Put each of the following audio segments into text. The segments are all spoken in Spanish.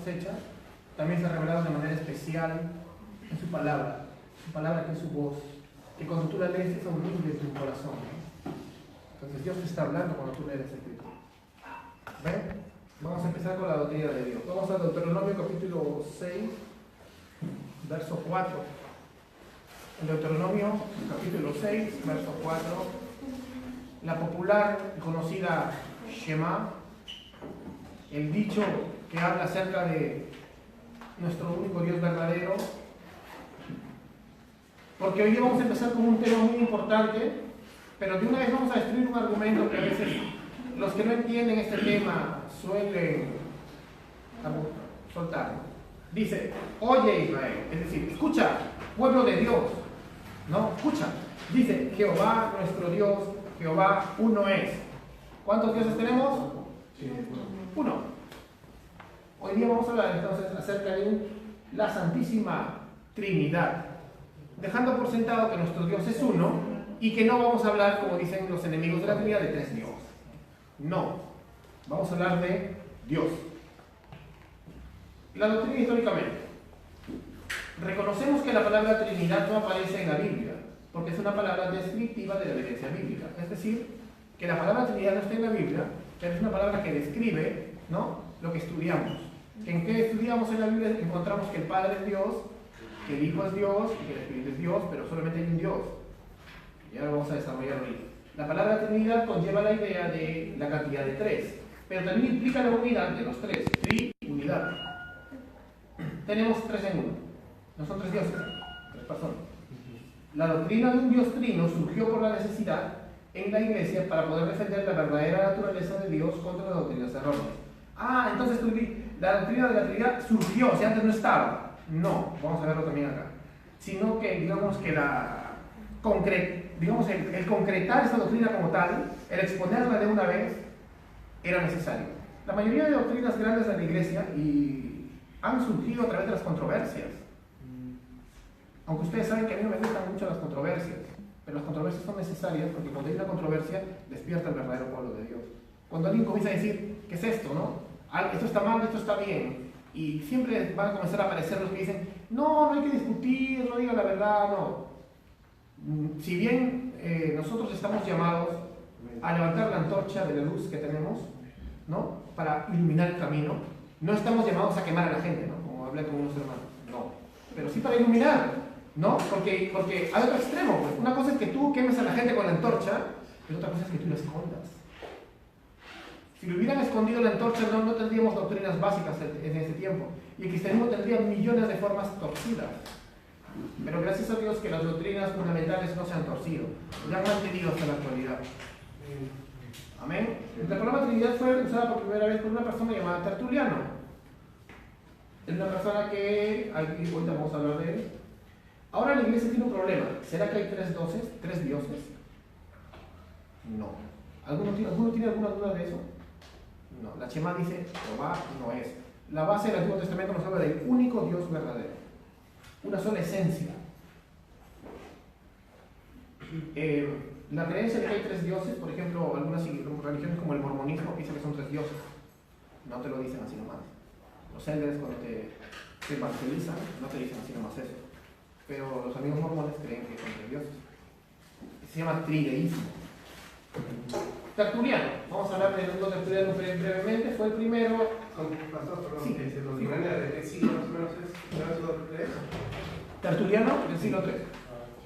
hecha, también se ha revelado de manera especial en su palabra que es su voz, que cuando tú la lees es audible en tu corazón, ¿no? Entonces Dios te está hablando cuando tú lees la Escritura. ¿Ven? Vamos a empezar con la doctrina de Dios. Vamos a Deuteronomio capítulo 6, verso 4. En Deuteronomio capítulo 6, verso 4, la popular y conocida Shema, el dicho que habla acerca de nuestro único Dios verdadero. Porque hoy vamos a empezar con un tema muy importante, pero de una vez vamos a destruir un argumento que a veces los que no entienden este tema suelen soltar. Dice, oye Israel, es decir, escucha, pueblo de Dios, ¿no? Escucha. Dice, Jehová nuestro Dios, Jehová uno es. ¿Cuántos dioses tenemos? Uno. Hoy día vamos a hablar entonces acerca de la Santísima Trinidad, dejando por sentado que nuestro Dios es uno y que no vamos a hablar, como dicen los enemigos de la Trinidad, de tres dioses. No, vamos a hablar de Dios. La doctrina históricamente. Reconocemos que la palabra Trinidad no aparece en la Biblia, porque es una palabra descriptiva de la evidencia bíblica. Es decir, que la palabra Trinidad no está en la Biblia, pero es una palabra que describe, ¿no?, lo que estudiamos. ¿En qué estudiamos en la Biblia? Encontramos que el Padre es Dios, que el Hijo es Dios y que el Espíritu es Dios, pero solamente hay un Dios. Y ahora vamos a desarrollar ahorita. La palabra Trinidad conlleva la idea de la cantidad de tres, pero también implica la unidad de los tres, tri-unidad. Tenemos tres en uno, no son tres dioses, tres personas. La doctrina de un Dios trino surgió por la necesidad en la iglesia para poder defender la verdadera naturaleza de Dios contra las doctrinas erróneas. Entonces la doctrina de la Trinidad surgió, o sea, antes no estaba. No, vamos a verlo también acá. Sino que, digamos que el concretar esa doctrina como tal, el exponerla de una vez, era necesario. La mayoría de doctrinas grandes de la iglesia han surgido a través de las controversias. Aunque ustedes saben que a mí no me gustan mucho las controversias, pero las controversias son necesarias porque cuando hay una controversia despierta el verdadero pueblo de Dios. Cuando alguien comienza a decir, ¿qué es esto, no? Esto está mal, esto está bien, y siempre van a comenzar a aparecer los que dicen, no hay que discutir, no digan la verdad, no. Si bien nosotros estamos llamados a levantar la antorcha de la luz que tenemos, ¿no?, para iluminar el camino, no estamos llamados a quemar a la gente, ¿no?, como hablé con unos hermanos, no, pero sí para iluminar, ¿no? Porque hay otro extremo, pues. Una cosa es que tú quemes a la gente con la antorcha, pero otra cosa es que tú la escondas. Si le hubieran escondido la antorcha, no tendríamos doctrinas básicas en ese tiempo, y el cristianismo tendría millones de formas torcidas. Pero gracias a Dios que las doctrinas fundamentales no se han torcido, ya han mantenido hasta la actualidad. Amén. La palabra Trinidad fue usada por primera vez por una persona llamada Tertuliano. Es una persona que, ahorita vamos a hablar de él. Ahora la iglesia tiene un problema. ¿Será que hay tres dioses? No. ¿Alguno tiene alguna duda de eso? No. La Shema dice, Jehová no es. La base del Antiguo Testamento nos habla del único Dios verdadero. Una sola esencia. La creencia de que hay tres dioses, por ejemplo, algunas religiones como el mormonismo dicen que son tres dioses. No te lo dicen así nomás. Los elders cuando te evangelizan no te dicen así nomás eso. Pero los amigos mormones creen que son tres dioses. Se llama trideísmo. Tertuliano, vamos a hablar de Tertuliano brevemente, fue el primero. Sí, ¿De siglo más o menos es? Tertuliano del siglo III.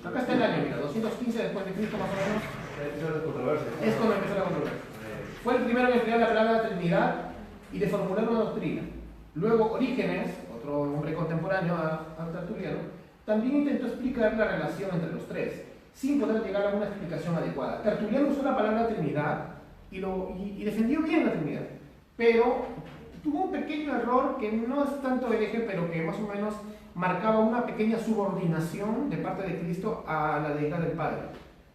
Acá está el año, mira, 215 después de Cristo más o menos. Es cuando empezó la controversia. Fue el primero en crear la palabra Trinidad y de formular una doctrina. Luego Orígenes, otro hombre contemporáneo a Tertuliano, también intentó explicar la relación entre los tres, sin poder llegar a una explicación adecuada. Tertuliano usó la palabra Trinidad y defendió bien la Trinidad, pero tuvo un pequeño error que no es tanto hereje, pero que más o menos marcaba una pequeña subordinación de parte de Cristo a la deidad del Padre.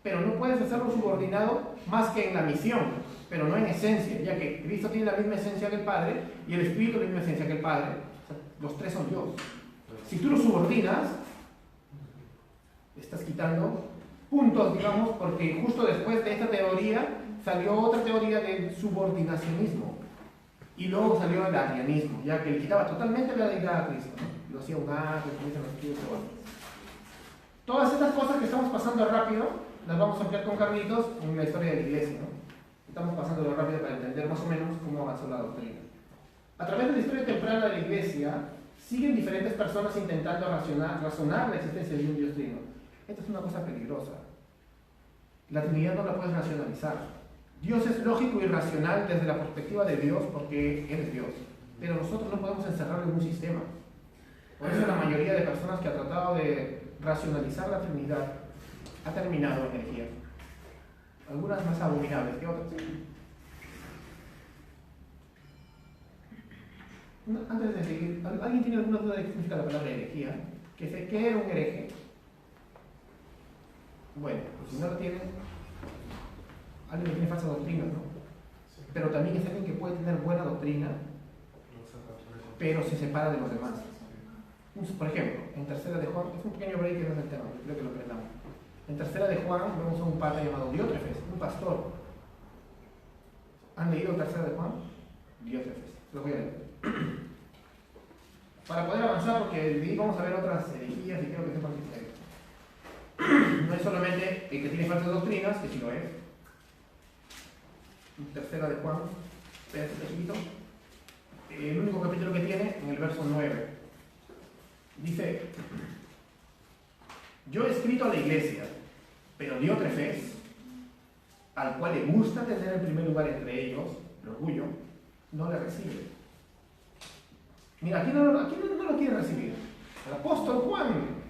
Pero no puedes hacerlo subordinado más que en la misión, pero no en esencia, ya que Cristo tiene la misma esencia que el Padre y el Espíritu la misma esencia que el Padre. O sea, los tres son Dios. Si tú lo subordinas, estás quitando puntos, digamos, porque justo después de esta teoría salió otra teoría del subordinacionismo. Y luego salió el arrianismo, ya que le quitaba totalmente la deidad a Cristo, ¿no? Lo hacía un ángel, como dicen los antiguos teólogos. Todas estas cosas que estamos pasando rápido, las vamos a ampliar con Carlitos en la historia de la iglesia, ¿no? Estamos pasándolo rápido para entender más o menos cómo avanzó la doctrina. A través de la historia temprana de la iglesia, siguen diferentes personas intentando razonar la existencia de un Dios trino. Esto es una cosa peligrosa. La Trinidad no la puedes racionalizar. Dios es lógico y racional desde la perspectiva de Dios porque Él es Dios. Pero nosotros no podemos encerrarlo en un sistema. Por eso la mayoría de personas que ha tratado de racionalizar la Trinidad ha terminado en herejía. Algunas más abominables que otras. Antes de seguir, ¿alguien tiene alguna duda de qué significa la palabra herejía? ¿Qué era un hereje? Bueno, pues si no lo tiene, alguien que tiene falsa doctrina, ¿no? Pero también es alguien que puede tener buena doctrina, pero se separa de los demás. Por ejemplo, en Tercera de Juan, es un pequeño break que no es el tema, yo creo que lo aprendamos. En Tercera de Juan vemos a un pata llamado Diótrefes, un pastor. ¿Han leído Tercera de Juan? Diótrefes, lo voy a leer. Para poder avanzar, porque de ahí vamos a ver otras herejías y creo que sepan que no es solamente el que tiene falsas doctrinas, que sí lo es. Tercera de Juan, espérense chiquito. El único capítulo que tiene, en el verso 9, dice: yo he escrito a la iglesia, pero Diótrefes, al cual le gusta tener el primer lugar entre ellos, el orgullo, no le recibe. Mira, ¿quién no lo quiere recibir? El apóstol Juan.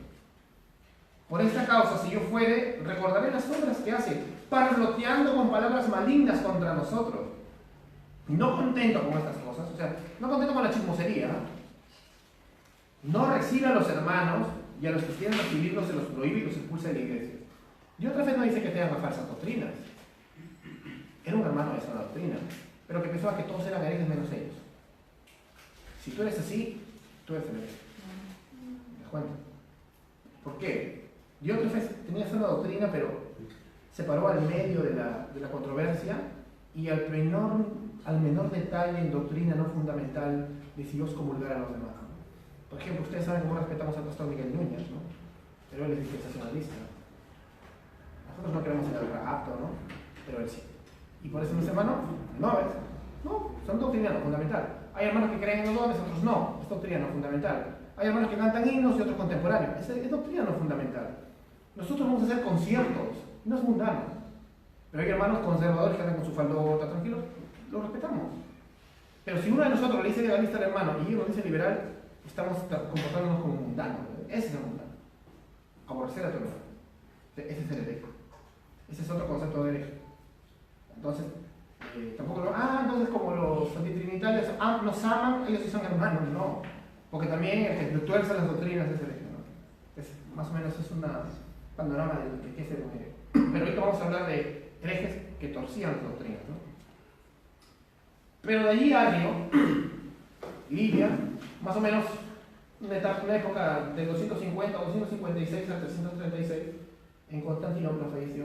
Por esta causa, si yo fuere, recordaré las obras que hace, parloteando con palabras malignas contra nosotros. No contento con estas cosas, o sea, no contento con la chismosería, no recibe a los hermanos y a los que quieren recibirlos se los prohíbe y los expulsa de la iglesia. Y otra vez no dice que tengan falsas doctrinas. Era un hermano de sana doctrina, pero que pensaba que todos eran herejes menos ellos. Si tú eres así, tú eres hereje. ¿Te das cuenta? ¿Por qué? Diótrefes tenía sana doctrina, pero se paró al medio de la controversia y al menor detalle en doctrina no fundamental decidió excomulgar a los demás. Por ejemplo, ustedes saben cómo respetamos al pastor Miguel Núñez, ¿no? Pero él es dispensacionalista. Nosotros no queremos el rapto, ¿no? Pero él sí. Y por eso mis hermanos, no, ¿ves? No, son doctrina no fundamental. Hay hermanos que creen en los dones, otros no. Es doctrina no fundamental. Hay hermanos que cantan himnos y otros contemporáneos. Es doctrina no fundamental. Nosotros vamos a hacer conciertos, no es mundano. Pero hay hermanos conservadores que andan con su faldota, tranquilos, lo respetamos. Pero si uno de nosotros le dice legalista al hermano y uno dice liberal, estamos comportándonos como mundanos. Ese es el mundano. Aborrecer a tu hermano. Ese es el hereje. Ese es otro concepto de hereje. Entonces, tampoco entonces como los antitrinitarios nos aman, ellos sí son hermanos, no. Porque también el que tuerce las doctrinas es hereje, ¿no? Más o menos es un panorama de qué es el hereje. Pero ahorita vamos a hablar de herejes que torcían las doctrinas, ¿no? Pero de allí Arrio, Lidia, más o menos una época de 250 o 256 al 336, en Constantinopla falleció,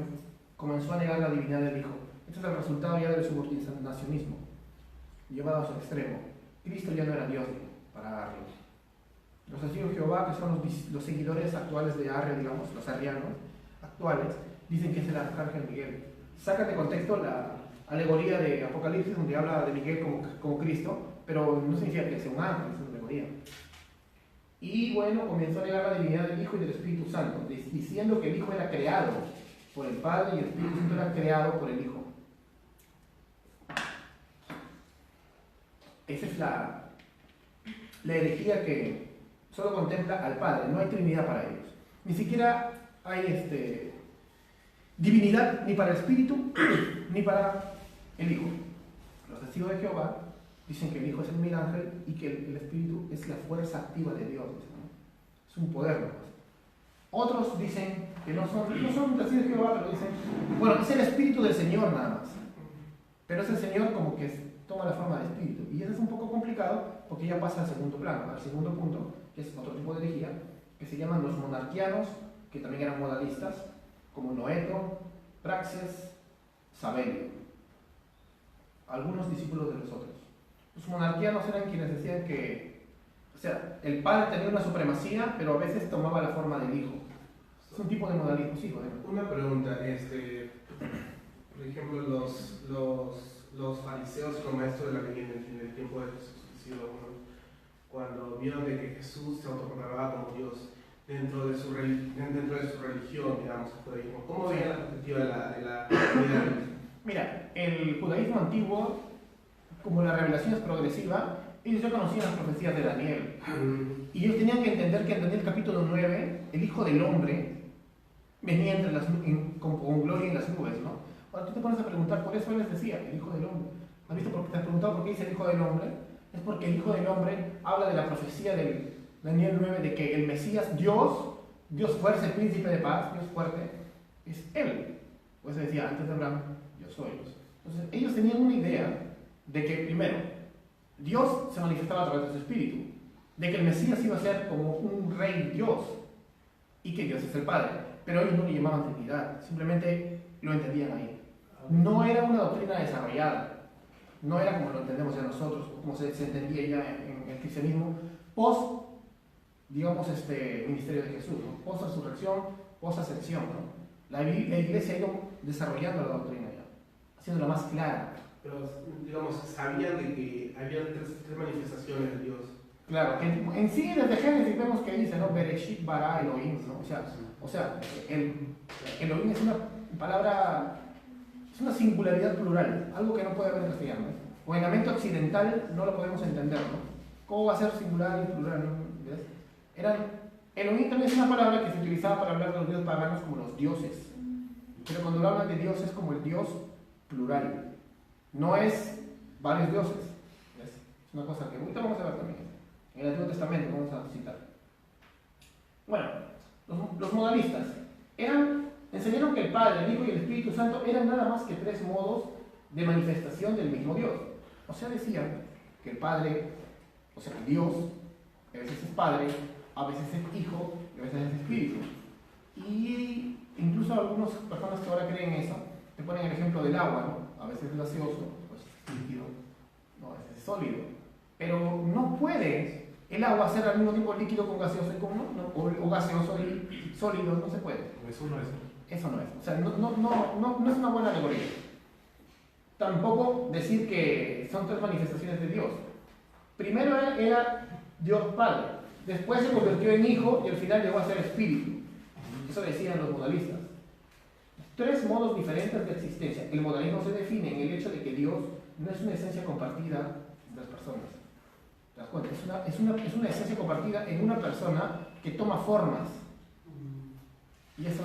comenzó a negar la divinidad del Hijo. Este es el resultado ya del subordinacionismo, llevado a su extremo. Cristo ya no era Dios para Arrio. Los testigos de Jehová, que son los seguidores actuales de Arrio, digamos, los arrianos actuales, dicen que es el arcángel Miguel. Sacan de contexto la alegoría de Apocalipsis, donde habla de Miguel como Cristo, pero no significa que sea un ángel, es una alegoría. Y bueno, comenzó a negar la divinidad del Hijo y del Espíritu Santo, diciendo que el Hijo era creado por el Padre y el Espíritu Santo era creado por el Hijo. Esa es la herejía que solo contempla al Padre, no hay Trinidad para ellos. Ni siquiera hay divinidad ni para el Espíritu ni para el Hijo. Los testigos de Jehová dicen que el Hijo es el mil ángel y que el Espíritu es la fuerza activa de Dios, ¿no? Es un poder, ¿no? Otros dicen que no son testigos de Jehová, pero dicen, bueno, es el Espíritu del Señor nada más. Pero es el Señor como que toma la forma de Espíritu. Y eso es un poco complicado porque ya pasa al segundo plano, al segundo punto, que es otro tipo de herejía, que se llaman los monarquianos, que también eran modalistas, como Noeto, Praxes, Sabelio. Algunos discípulos de los otros. Los monarquianos eran quienes decían que, o sea, el padre tenía una supremacía, pero a veces tomaba la forma del hijo. Es un tipo de modalismo, sí, joder. Una pregunta, por ejemplo, los fariseos y los maestros de la ley en el tiempo de Jesús, cuando vieron de que Jesús se autoproclamaba como Dios dentro de su religión, digamos, el judaísmo, ¿cómo veían la perspectiva de la religión? Mira, el judaísmo antiguo, como la revelación es progresiva, ellos ya conocían las profecías de Daniel. Y ellos tenían que entender que en Daniel capítulo 9, el Hijo del Hombre venía con gloria en las nubes, ¿no? Ahora tú te pones a preguntar, por eso él les decía, el Hijo del Hombre. ¿Has visto por qué te has preguntado por qué dice el Hijo del Hombre? Es porque el Hijo del Hombre habla de la profecía del Daniel 9 de que el Mesías, Dios fuerte, príncipe de paz, Dios fuerte, es Él. Pues decía, antes de Abraham, yo soy. Entonces, ellos tenían una idea de que, primero, Dios se manifestaba a través de su Espíritu, de que el Mesías iba a ser como un rey Dios, y que Dios es el Padre. Pero ellos no lo llamaban Trinidad, simplemente lo entendían ahí. No era una doctrina desarrollada, no era como lo entendemos ya nosotros, como se entendía ya en el cristianismo, post, digamos, ministerio de Jesús, ¿no? Post resurrección, post ascensión, ¿no? La iglesia ha ido desarrollando la doctrina ya, haciéndola más clara. Pero, digamos, sabían de que había tres manifestaciones de Dios. Claro, que en sí desde Génesis vemos que dice, ¿no? Bereshit bara Elohim, ¿no? O sea, el Elohim es una palabra, es una singularidad plural, algo que no puede haber en castellano, ¿no? O en la mente occidental no lo podemos entender, ¿no? ¿Cómo va a ser singular y plural? ¿No? ¿Ves? Elohim también es una palabra que se utilizaba para hablar de los dioses paganos como los dioses. Pero cuando hablan de Dios es como el Dios plural. No es varios dioses. ¿Ves? Es una cosa que ahorita vamos a ver también. En el Antiguo Testamento vamos a citar. Bueno, los modalistas enseñaron que el Padre, el Hijo y el Espíritu Santo eran nada más que tres modos de manifestación del mismo Dios. O sea, decían que el Padre, o sea, Dios, a veces es Padre, a veces es Hijo y a veces es Espíritu. Y incluso algunas personas que ahora creen eso, te ponen el ejemplo del agua, ¿no? A veces es gaseoso, pues es líquido, no, a veces es sólido. Pero no puede el agua ser al mismo tiempo líquido con gaseoso y con o gaseoso y sólido, no se puede. Eso no es. Eso no es. O sea, no es una buena alegoría. Tampoco decir que son tres manifestaciones de Dios. Primero era Dios Padre, después se convirtió en Hijo y al final llegó a ser Espíritu. Eso decían los modalistas. Tres modos diferentes de existencia. El modalismo se define en el hecho de que Dios no es una esencia compartida de las personas. ¿Te das cuenta? Es una esencia compartida en una persona que toma formas. Y eso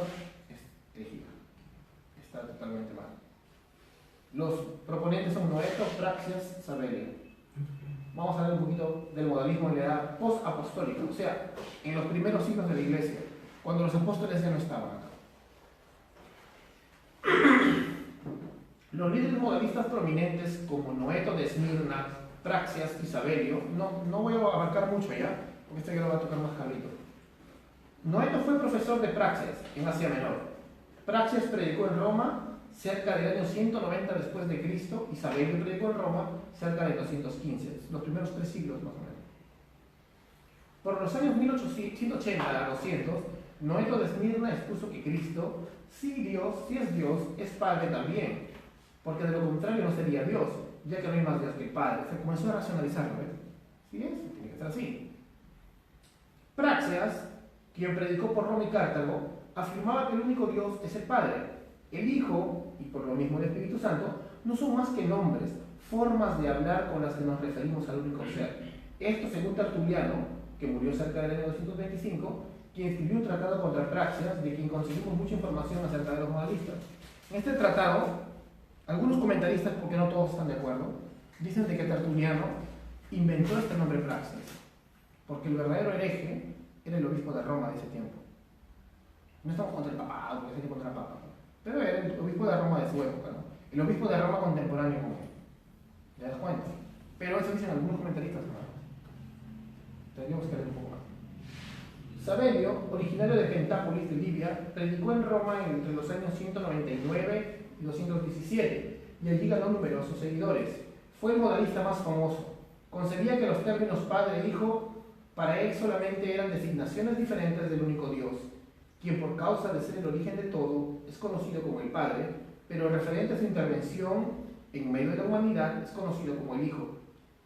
es herejía. Está totalmente mal. Los proponentes son Noeto, Praxeas, Sabelio. Vamos a hablar un poquito del modalismo en la edad post-apostólica, o sea, en los primeros siglos de la Iglesia, cuando los apóstoles ya no estaban acá. Los líderes modalistas prominentes como Noeto de Esmirna, Praxeas y Sabelio, no voy a abarcar mucho ya, porque ya lo va a tocar más Carlito. Noeto fue profesor de Praxeas en Asia Menor. Praxeas predicó en Roma cerca del año 190 después de Cristo y Sabelio predicó en Roma cerca de 215, los primeros 3 siglos más o menos. Por los años 1880 a 200, Noeto de Esmirna expuso que Cristo, si es Dios, es Padre también, porque de lo contrario no sería Dios, ya que no hay más Dios que el Padre. Se comenzó a racionalizarlo, ¿ves? Sí es, tiene que ser así. Praxeas, quien predicó por Roma y Cartago, afirmaba que el único Dios es el Padre. El Hijo, y por lo mismo el Espíritu Santo, no son más que nombres, formas de hablar con las que nos referimos al único ser. Esto según Tertuliano, que murió cerca del año 225, quien escribió un tratado contra Praxeas, de quien conseguimos mucha información acerca de los modalistas. En este tratado, algunos comentaristas, porque no todos están de acuerdo, dicen de que Tertuliano inventó este nombre Praxeas, porque el verdadero hereje era el obispo de Roma de ese tiempo. No estamos contra el papado, porque se contra el papa, ¿no? Pero era el obispo de Roma de su época, ¿no? El obispo de Roma contemporáneo con él. ¿Te das cuenta? Pero eso dicen algunos comentaristas, ¿no? Tendríamos que leer un poco más. Sabelio, originario de Pentápolis, de Libia, predicó en Roma entre los años 199 y 217, y allí ganó numerosos seguidores. Fue el modalista más famoso. concebía que los términos Padre e Hijo para él solamente eran designaciones diferentes del único Dios, quien por causa de ser el origen de todo es conocido como el Padre, pero referente a su intervención en medio de la humanidad es conocido como el Hijo.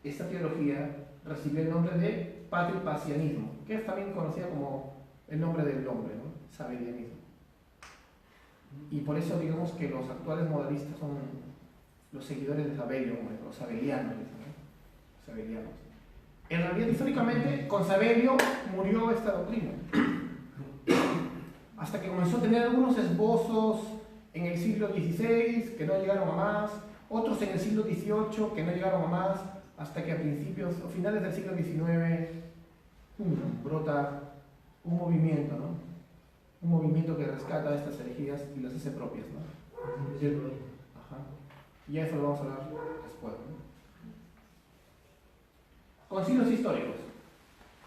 Esta teología recibió el nombre de patripasianismo, que es también conocida como el nombre del hombre, ¿no? Sabelianismo. Y por eso digamos que los actuales modalistas son los seguidores de Sabelio, los sabelianos, ¿no? Sabelianos. En realidad, históricamente, con Sabelio murió esta doctrina, hasta que comenzó a tener algunos esbozos en el siglo XVI que no llegaron a más, otros en el siglo XVIII que no llegaron a más, hasta que a principios o finales del siglo XIX brota un movimiento, ¿no? Un movimiento que rescata estas herejías y las hace propias, ¿no? Ajá. Y eso lo vamos a hablar después, ¿no? Concilios históricos.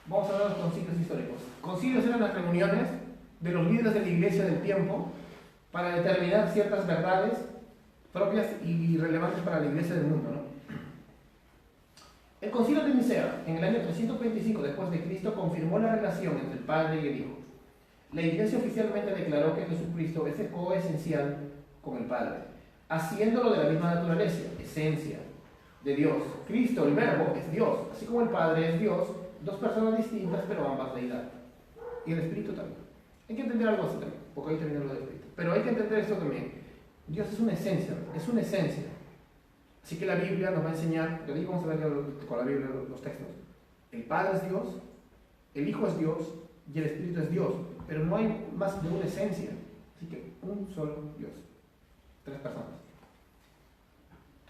Vamos a hablar de los concilios históricos. Concilios eran las reuniones de los líderes de la iglesia del tiempo para determinar ciertas verdades propias y relevantes para la iglesia del mundo, ¿no? El concilio de Nicea, en el año 325 después de Cristo, confirmó la relación entre el Padre y el Hijo. La iglesia oficialmente declaró que Jesucristo es coesencial con el Padre, haciéndolo de la misma naturaleza, esencia de Dios. Cristo, el Verbo, es Dios, así como el Padre es Dios, dos personas distintas, pero ambas deidad. Y el Espíritu también. Hay que entender algo así también, porque ahí termina lo del Espíritu. Pero hay que entender esto también. Dios es una esencia, es una esencia. Así que la Biblia nos va a enseñar, de ahí vamos a ver con la Biblia los textos. El Padre es Dios, el Hijo es Dios y el Espíritu es Dios, pero no hay más de una esencia. Así que un solo Dios, tres personas.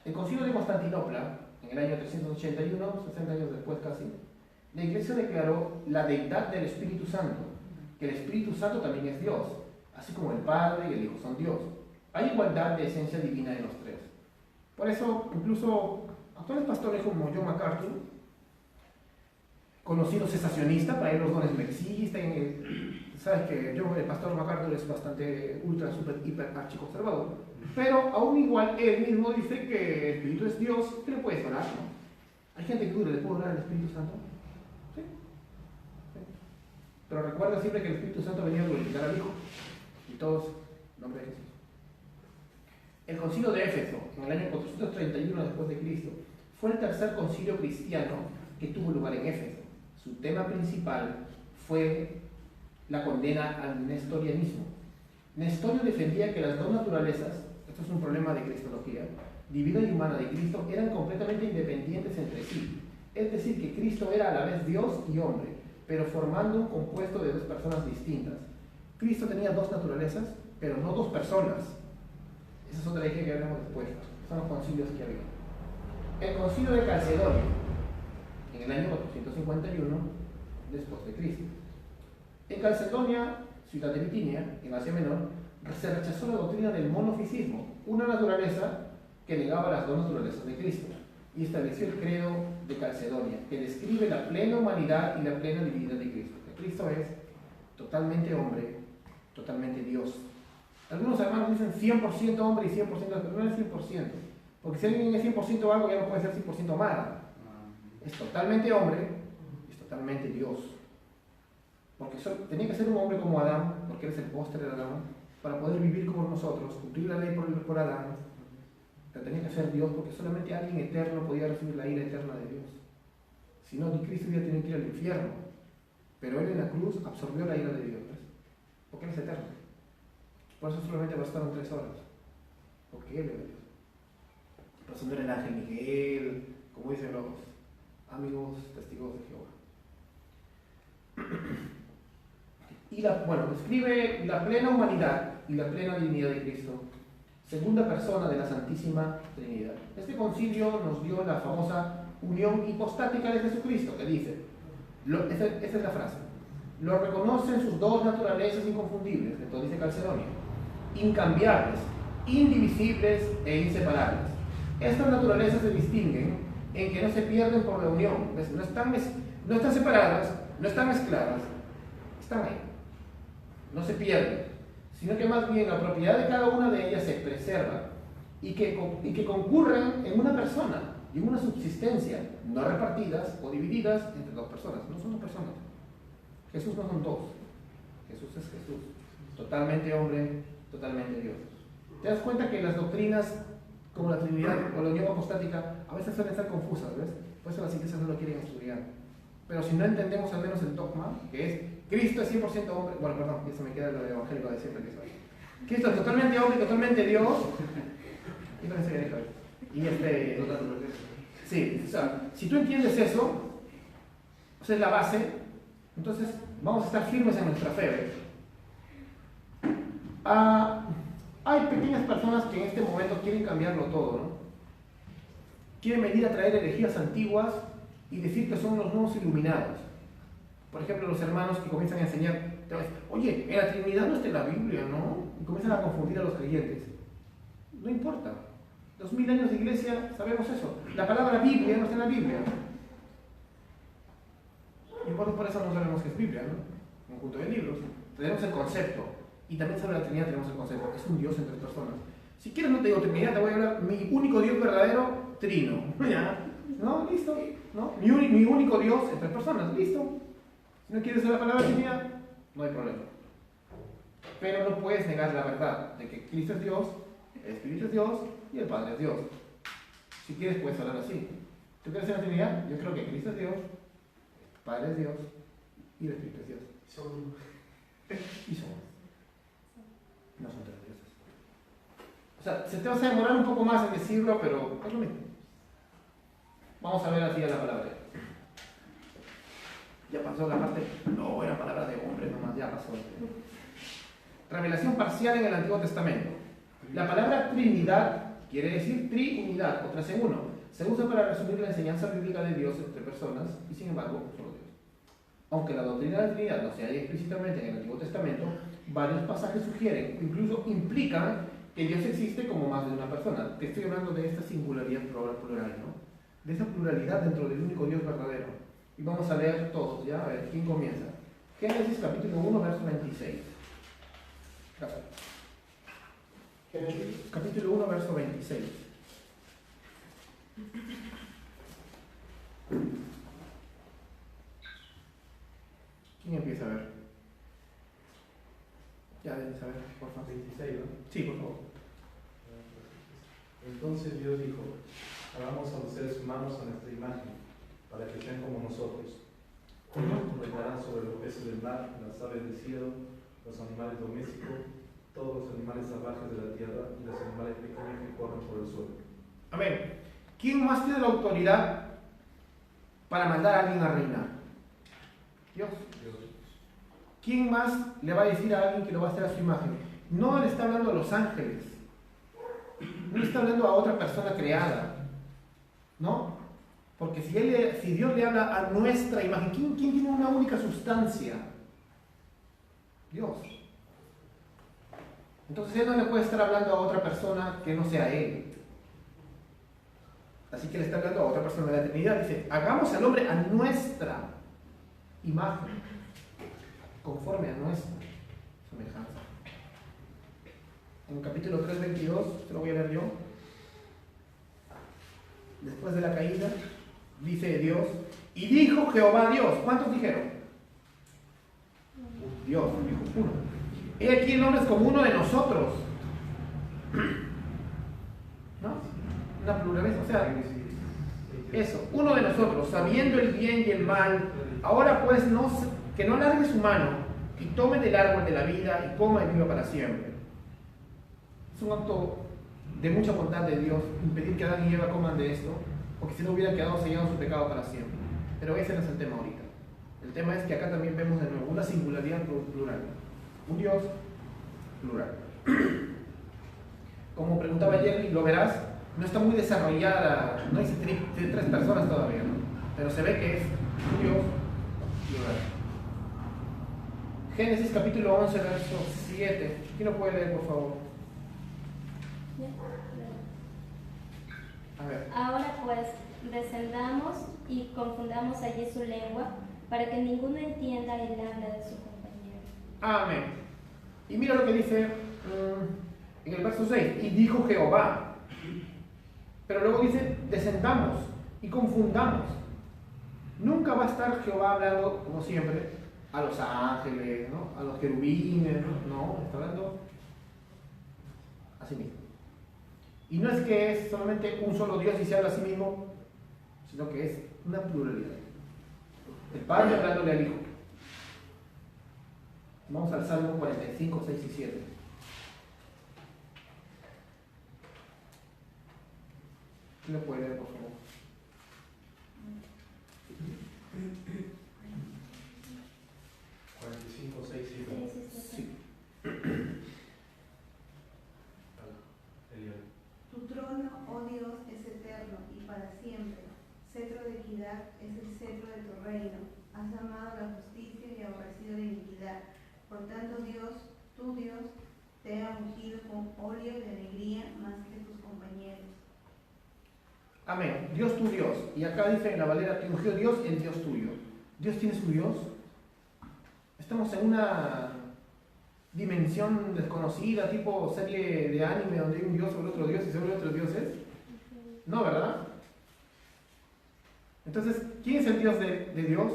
El Concilio de Constantinopla, en el año 381, 60 años después casi, la Iglesia declaró la deidad del Espíritu Santo, que el Espíritu Santo también es Dios, así como el Padre y el Hijo son Dios. Hay igualdad de esencia divina en los tres. Por eso, incluso actuales pastores como John MacArthur, conocido cesacionista, para él los dones no existen. Sabes que el pastor MacArthur es bastante ultra, super, hiper, archiconservador, pero aún igual él mismo dice que el Espíritu es Dios, que le puedes orar, ¿no? Hay gente que duda, ¿le puedo orar al Espíritu Santo? Sí. Sí. Pero recuerda siempre que el Espíritu Santo venía a glorificar al Hijo, y todos, en nombre de Jesús. El concilio de Éfeso, en el año 431 después de Cristo, fue el tercer concilio cristiano que tuvo lugar en Éfeso. Su tema principal fue la condena al nestorianismo. Nestorio defendía que las dos naturalezas, esto es un problema de cristología, divina y humana de Cristo, eran completamente independientes entre sí. Es decir, que Cristo era a la vez Dios y hombre, pero formando un compuesto de dos personas distintas. Cristo tenía dos naturalezas, pero no dos personas. Esa es otra idea que hablamos después. Son los concilios que había. El concilio de Calcedonia, en el año 451 después de Cristo. En Calcedonia, ciudad de Bitinia, en Asia Menor, se rechazó la doctrina del monofisismo, una naturaleza que negaba las dos naturalezas de Cristo, y estableció el credo de Calcedonia, que describe la plena humanidad y la plena divinidad de Cristo. Que Cristo es totalmente hombre, totalmente Dios. Algunos hermanos dicen 100% hombre y 100% pero no es 100%, porque si alguien es 100% algo ya no puede ser 100% mal. Es totalmente hombre y es totalmente Dios. Porque tenía que ser un hombre como Adán, porque él es el póster de Adán, para poder vivir como nosotros, cumplir la ley por Adán. Pero tenía que ser Dios, porque solamente alguien eterno podía recibir la ira eterna de Dios. Si no, ni Cristo hubiera tenido que ir al infierno. Pero él en la cruz absorbió la ira de Dios, ¿ves? Porque él es eterno. Por eso solamente bastaron 3 horas. Porque él era Dios. Por eso no era el ángel Miguel, como dicen los amigos testigos de Jehová. Y describe la plena humanidad y la plena divinidad de Cristo, segunda persona de la Santísima Trinidad. Este concilio nos dio la famosa unión hipostática de Jesucristo, que dice, esta es la frase, lo reconocen sus dos naturalezas inconfundibles, entonces dice Calcedonia, incambiables, indivisibles e inseparables. Estas naturalezas se distinguen en que no se pierden por la unión, no están separadas, no están mezcladas, están ahí, no se pierden, sino que más bien la propiedad de cada una de ellas se preserva y que concurren en una persona, y en una subsistencia, no repartidas o divididas entre dos personas. No son dos personas. Jesús no son dos. Jesús es Jesús. Totalmente hombre, totalmente Dios. ¿Te das cuenta que las doctrinas como la Trinidad o la unión apostática a veces suelen ser confusas, ¿ves? Por eso las iglesias no lo quieren estudiar. Pero si no entendemos al menos el dogma, que es Cristo es 100% hombre, bueno, perdón, ya se me queda lo de evangélico de siempre que soy. Cristo es totalmente hombre y totalmente Dios. Y con eso ya dejo. Sí, o sea, si tú entiendes eso, o sea, es la base, entonces vamos a estar firmes en nuestra fe, ¿ves? Hay pequeñas personas que en este momento quieren cambiarlo todo, ¿no? Quieren venir a traer herejías antiguas y decir que son los nuevos iluminados. Por ejemplo, los hermanos que comienzan a enseñar, oye, en la Trinidad no está en la Biblia, ¿no? Y comienzan a confundir a los creyentes. No importa. 2000 años de iglesia, sabemos eso. La palabra Biblia no está en la Biblia. Y por eso no sabemos qué es Biblia, ¿no? Un conjunto de libros. Tenemos el concepto. Y también sobre la Trinidad tenemos el concepto. Es un Dios en tres personas. Si quieres no te digo Trinidad, te voy a hablar mi único Dios verdadero, Trino. ¿Ya? ¿No? ¿Listo? ¿No? Mi único Dios en tres personas. ¿Listo? Si no quieres usar la palabra Trinidad, no hay problema. Pero no puedes negar la verdad de que Cristo es Dios, el Espíritu es Dios y el Padre es Dios. Si quieres puedes hablar así. ¿Tú crees en la Trinidad? Yo creo que Cristo es Dios, el Padre es Dios y el Espíritu es Dios. Y son. No son tres dioses. O sea, se te va a demorar un poco más en decirlo, pero es lo mismo. Vamos a ver así a la palabra. Ya pasó la parte, no, era palabra de hombre nomás, ya pasó. Revelación parcial en el Antiguo Testamento. La palabra Trinidad quiere decir triunidad o tres en uno. Se usa para resumir la enseñanza bíblica de Dios entre personas y sin embargo solo Dios. Aunque la doctrina de la Trinidad no se halla explícitamente en el Antiguo Testamento, varios pasajes sugieren, incluso implican, que Dios existe como más de una persona. Te estoy hablando de esta singularidad plural, ¿no? De esa pluralidad dentro del único Dios verdadero. Y vamos a leer todos, ¿ya? A ver, ¿quién comienza? Génesis capítulo 1, verso 26. Gracias. Génesis capítulo 1, verso 26. ¿Quién empieza a ver? Ya deben saber, por favor. 26, ¿no? Sí, por favor. Entonces Dios dijo, hagamos a los seres humanos a nuestra imagen, para que sean como nosotros. Reinarán sobre los peces del mar, las aves del cielo, los animales domésticos, todos los animales salvajes de la tierra y los animales pequeños que corren por el suelo. Amén. ¿Quién más tiene la autoridad para mandar a alguien a reinar? Dios. ¿Quién más le va a decir a alguien que lo va a hacer a su imagen? No le está hablando a los ángeles. No le está hablando a otra persona creada. ¿No? Porque si Dios le habla a nuestra imagen, ¿quién tiene una única sustancia? Dios. Entonces Él no le puede estar hablando a otra persona que no sea Él. Así que le está hablando a otra persona de la Trinidad. Dice, hagamos al hombre a nuestra imagen, conforme a nuestra semejanza. En el capítulo 3, 22, te lo voy a leer yo. Después de la caída, dice Dios, y dijo Jehová Dios. ¿Cuántos dijeron? Dios, dijo uno. He aquí el hombre es como uno de nosotros. ¿No? Una pluralidad, o sea, eso, uno de nosotros, sabiendo el bien y el mal. Ahora pues que no largue su mano y tome del árbol de la vida y coma y viva para siempre. Es un acto de mucha bondad de Dios impedir que Adán y Eva coman de esto, porque si no hubiera quedado sellado su pecado para siempre. Pero ese no es el tema ahorita. El tema es que acá también vemos de nuevo una singularidad plural. Un Dios plural. Como preguntaba Jerry, lo verás, no está muy desarrollada, no dice tres personas todavía, ¿no? Pero se ve que es un Dios plural. Génesis capítulo 11, verso 7. ¿Quién lo puede leer, por favor? A ver. Ahora pues, descendamos y confundamos allí su lengua, para que ninguno entienda el habla de su compañero. Amén. Y mira lo que dice en el verso 6. Y dijo Jehová. Pero luego dice, descendamos y confundamos. Nunca va a estar Jehová hablando, como siempre, a los ángeles, ¿no? A los querubines, no, está hablando a sí mismo. Y no es que es solamente un solo Dios y se habla a sí mismo, sino que es una pluralidad. El Padre hablándole al Hijo. Vamos al Salmo 45, 6 y 7. ¿Quién lo puede leer, por favor? Sí. Tu trono, oh Dios, es eterno y para siempre. Cetro de equidad es el cetro de tu reino. Has amado la justicia y aborrecido la iniquidad. Por tanto, Dios, tu Dios, te ha ungido con óleo de alegría más que tus compañeros. Amén. Dios tu Dios. Y acá dice en la Valera, te ungió Dios, el Dios tuyo. ¿Dios tiene su Dios? Estamos en una dimensión desconocida, tipo serie de anime donde hay un Dios sobre otro Dios y sobre otros dioses. No, ¿verdad? Entonces, ¿quién es el Dios de Dios?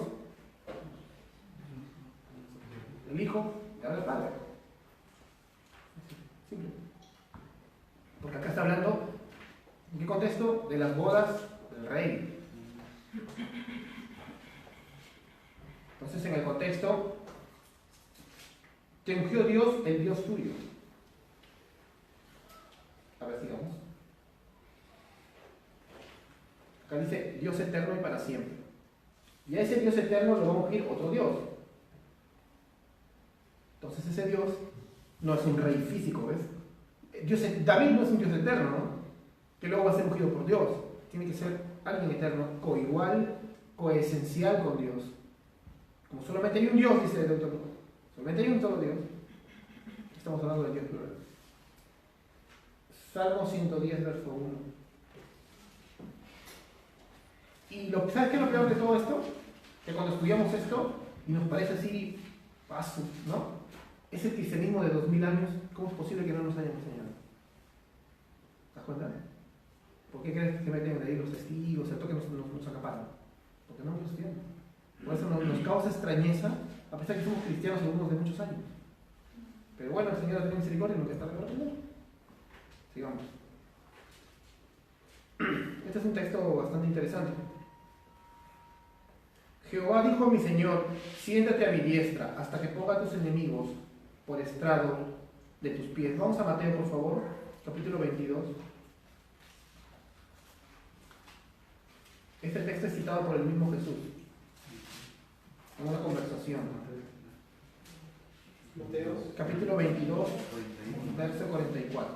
El Hijo y ahora el Padre. Simple. Porque acá está hablando, ¿en qué contexto? De las bodas del rey. Entonces, en el contexto, te ungió Dios, el Dios tuyo. A ver, sigamos. Acá dice Dios eterno y para siempre. Y a ese Dios eterno lo va a ungir otro Dios. Entonces ese Dios no es un rey físico, ¿ves? David no es un Dios eterno, ¿no? Que luego va a ser ungido por Dios. Tiene que ser alguien eterno, coigual, coesencial con Dios. Como solamente hay un Dios, dice Deuteronomio. Solamente hay un solo Dios. Estamos hablando de Dios plural. Salmo 110, verso 1. Y ¿sabes qué es lo peor de todo esto? Que cuando estudiamos esto, y nos parece así, paso, ¿no? Ese cristianismo de 2000 años, ¿cómo es posible que no nos hayan enseñado? ¿Te das cuenta? ¿Por qué crees que meten ahí los testigos, el toque nos acaparan? Porque no nos estudian. Por eso nos causa extrañeza, a pesar que somos cristianos algunos de muchos años. Pero bueno, el Señor tiene misericordia y nos está para aprender. Sigamos. Este es un texto bastante interesante. Jehová dijo a mi Señor, siéntate a mi diestra hasta que ponga a tus enemigos por estrado de tus pies. Vamos a Mateo, por favor, capítulo 22. Este texto es citado por el mismo Jesús en una conversación. Mateo, Capítulo 22, verso 44.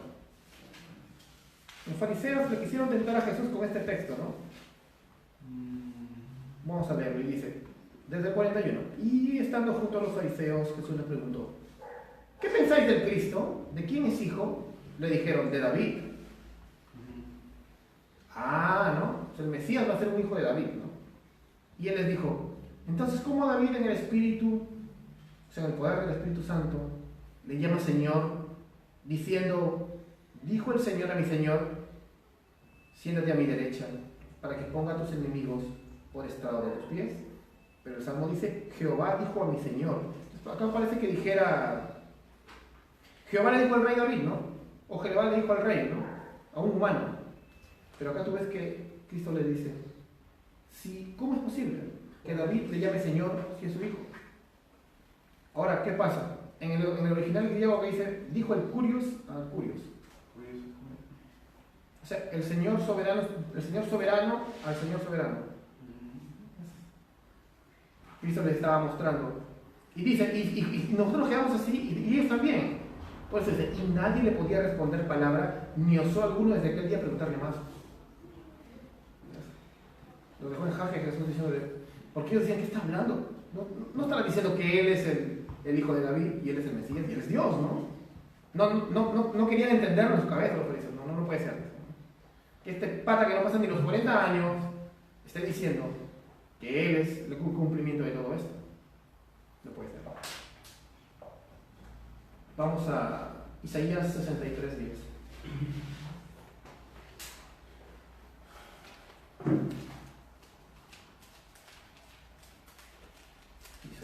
Los fariseos le quisieron tentar a Jesús con este texto, ¿no? Vamos a leerlo y dice, desde el 41. Y estando junto a los fariseos, Jesús les preguntó, ¿qué pensáis del Cristo? ¿De quién es hijo? Le dijeron, de David. Ah, ¿no? Pues el Mesías va a ser un hijo de David, ¿no? Y él les dijo, entonces, ¿cómo David en el Espíritu, o sea, en el poder del Espíritu Santo, le llama Señor, diciendo, dijo el Señor a mi Señor, siéntate a mi derecha, para que ponga a tus enemigos por estrado de tus pies? Pero el Salmo dice, Jehová dijo a mi Señor. Entonces, acá parece que dijera, Jehová le dijo al rey David, ¿no? O Jehová le dijo al rey, ¿no? A un humano. Pero acá tú ves que Cristo le dice, sí, ¿cómo es posible que David le llame Señor si es su hijo? Ahora, ¿qué pasa? En el original griego que dice, dijo el Curios al Curios. O sea, el Señor soberano al Señor soberano. Cristo le estaba mostrando. Y dice, y nosotros quedamos así, y ellos también. Pues dice, y nadie le podía responder palabra, ni osó alguno desde aquel día preguntarle más. Lo dejó en jaque Jesús diciéndole, porque ellos decían, ¿qué está hablando? No estaba diciendo que Él es el hijo de David, y Él es el Mesías, y Él es Dios, ¿no? No querían entenderlo en su cabeza los fariseos, no puede ser. Que este pata que no pasa ni los 40 años esté diciendo que Él es el cumplimiento de todo esto. No puede ser. Vamos a Isaías 63:10.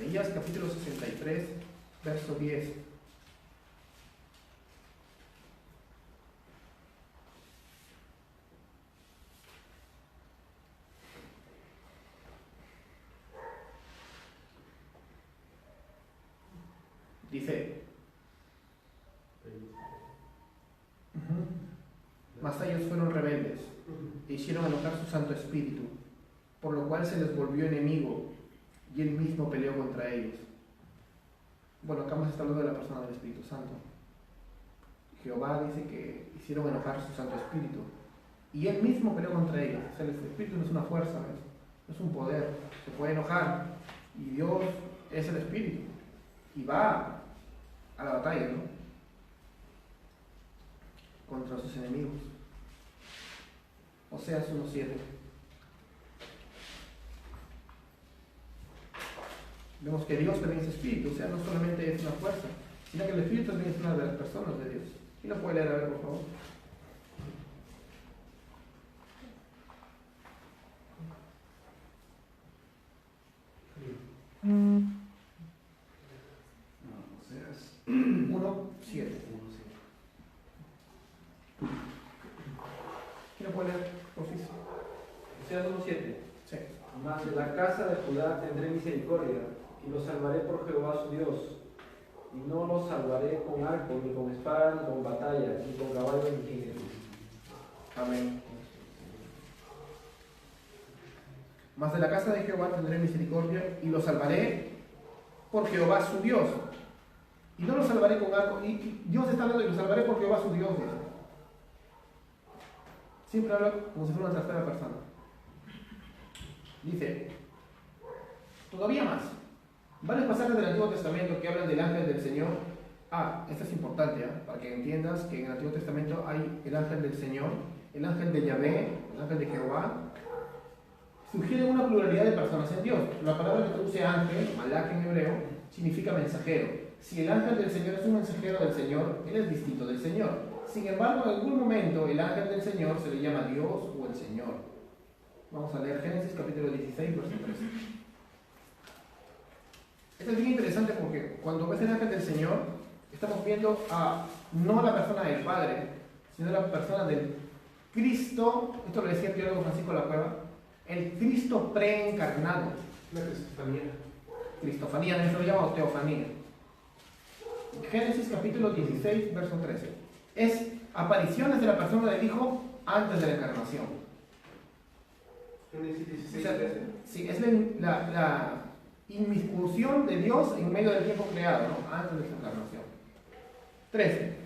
Isaías capítulo 63, verso 10. Dice, mas ellos fueron rebeldes e hicieron enojar su Santo Espíritu, por lo cual se les volvió enemigo y él mismo peleó contra ellos. Bueno, acá más está hablando de la persona del Espíritu Santo. Jehová dice que hicieron enojar su Santo Espíritu y él mismo peleó contra ellos. O sea, el Espíritu no es una fuerza, no es un poder, se puede enojar y Dios es el Espíritu y va a la batalla, ¿no? Contra sus enemigos. Oseas 1:7. Vemos que Dios también es espíritu, o sea, no solamente es una fuerza, sino que el espíritu también es una de las personas de Dios. ¿Y lo puede leer a ver, por favor? Oseas 1:7. 1:7. ¿Quién lo puede leer? Oficio. Oseas 1:7. Sí. Mas de la casa de Judá tendré misericordia, y los salvaré por Jehová su Dios. Y no los salvaré con arco, ni con espada, ni con batalla, ni con caballo, ni jinetes. Amén. Mas de la casa de Jehová tendré misericordia y los salvaré por Jehová su Dios. Y no los salvaré con arco. Y Dios está hablando y los salvaré por Jehová su Dios. Dice. Siempre habla como si fuera una tercera persona. Dice, todavía más. Varios pasajes del Antiguo Testamento que hablan del ángel del Señor. Esto es importante, para que entiendas que en el Antiguo Testamento hay el ángel del Señor, el ángel de Yahvé, el ángel de Jehová. Sugiere una pluralidad de personas en Dios. La palabra que traduce ángel, malak en hebreo, significa mensajero. Si el ángel del Señor es un mensajero del Señor, él es distinto del Señor. Sin embargo, en algún momento el ángel del Señor se le llama Dios o el Señor. Vamos a leer Génesis capítulo 16, verso 13. Esto es bien interesante porque cuando ves el ángel del Señor, estamos viendo no la persona del Padre, sino la persona del Cristo. Esto lo decía el teólogo Francisco La Cueva, el Cristo preencarnado. La cristofanía. Cristofanía, eso lo llama o teofanía. Génesis capítulo 16, verso 13. Es apariciones de la persona del Hijo antes de la encarnación. Génesis 16, O sea, 13. sí, es la inmiscusión de Dios en medio del tiempo creado, ¿no? Antes de su encarnación. 13.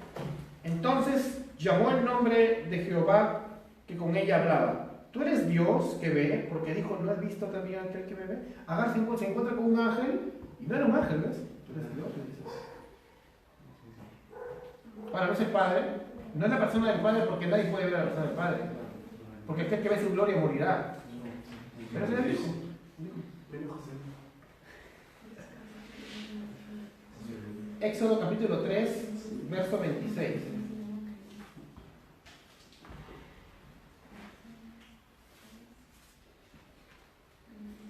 Entonces llamó el nombre de Jehová que con ella hablaba. Tú eres Dios que ve, porque dijo, ¿no has visto también aquel que me ve? Agar se encuentra con un ángel, y no era un ángel, ¿ves? Tú eres Dios, le dices. Ahora, no es el Padre, no es la persona del Padre, porque nadie puede ver a la persona del Padre. Porque aquel que ve su gloria morirá. Pero es el Hijo. Éxodo capítulo 3, verso 26.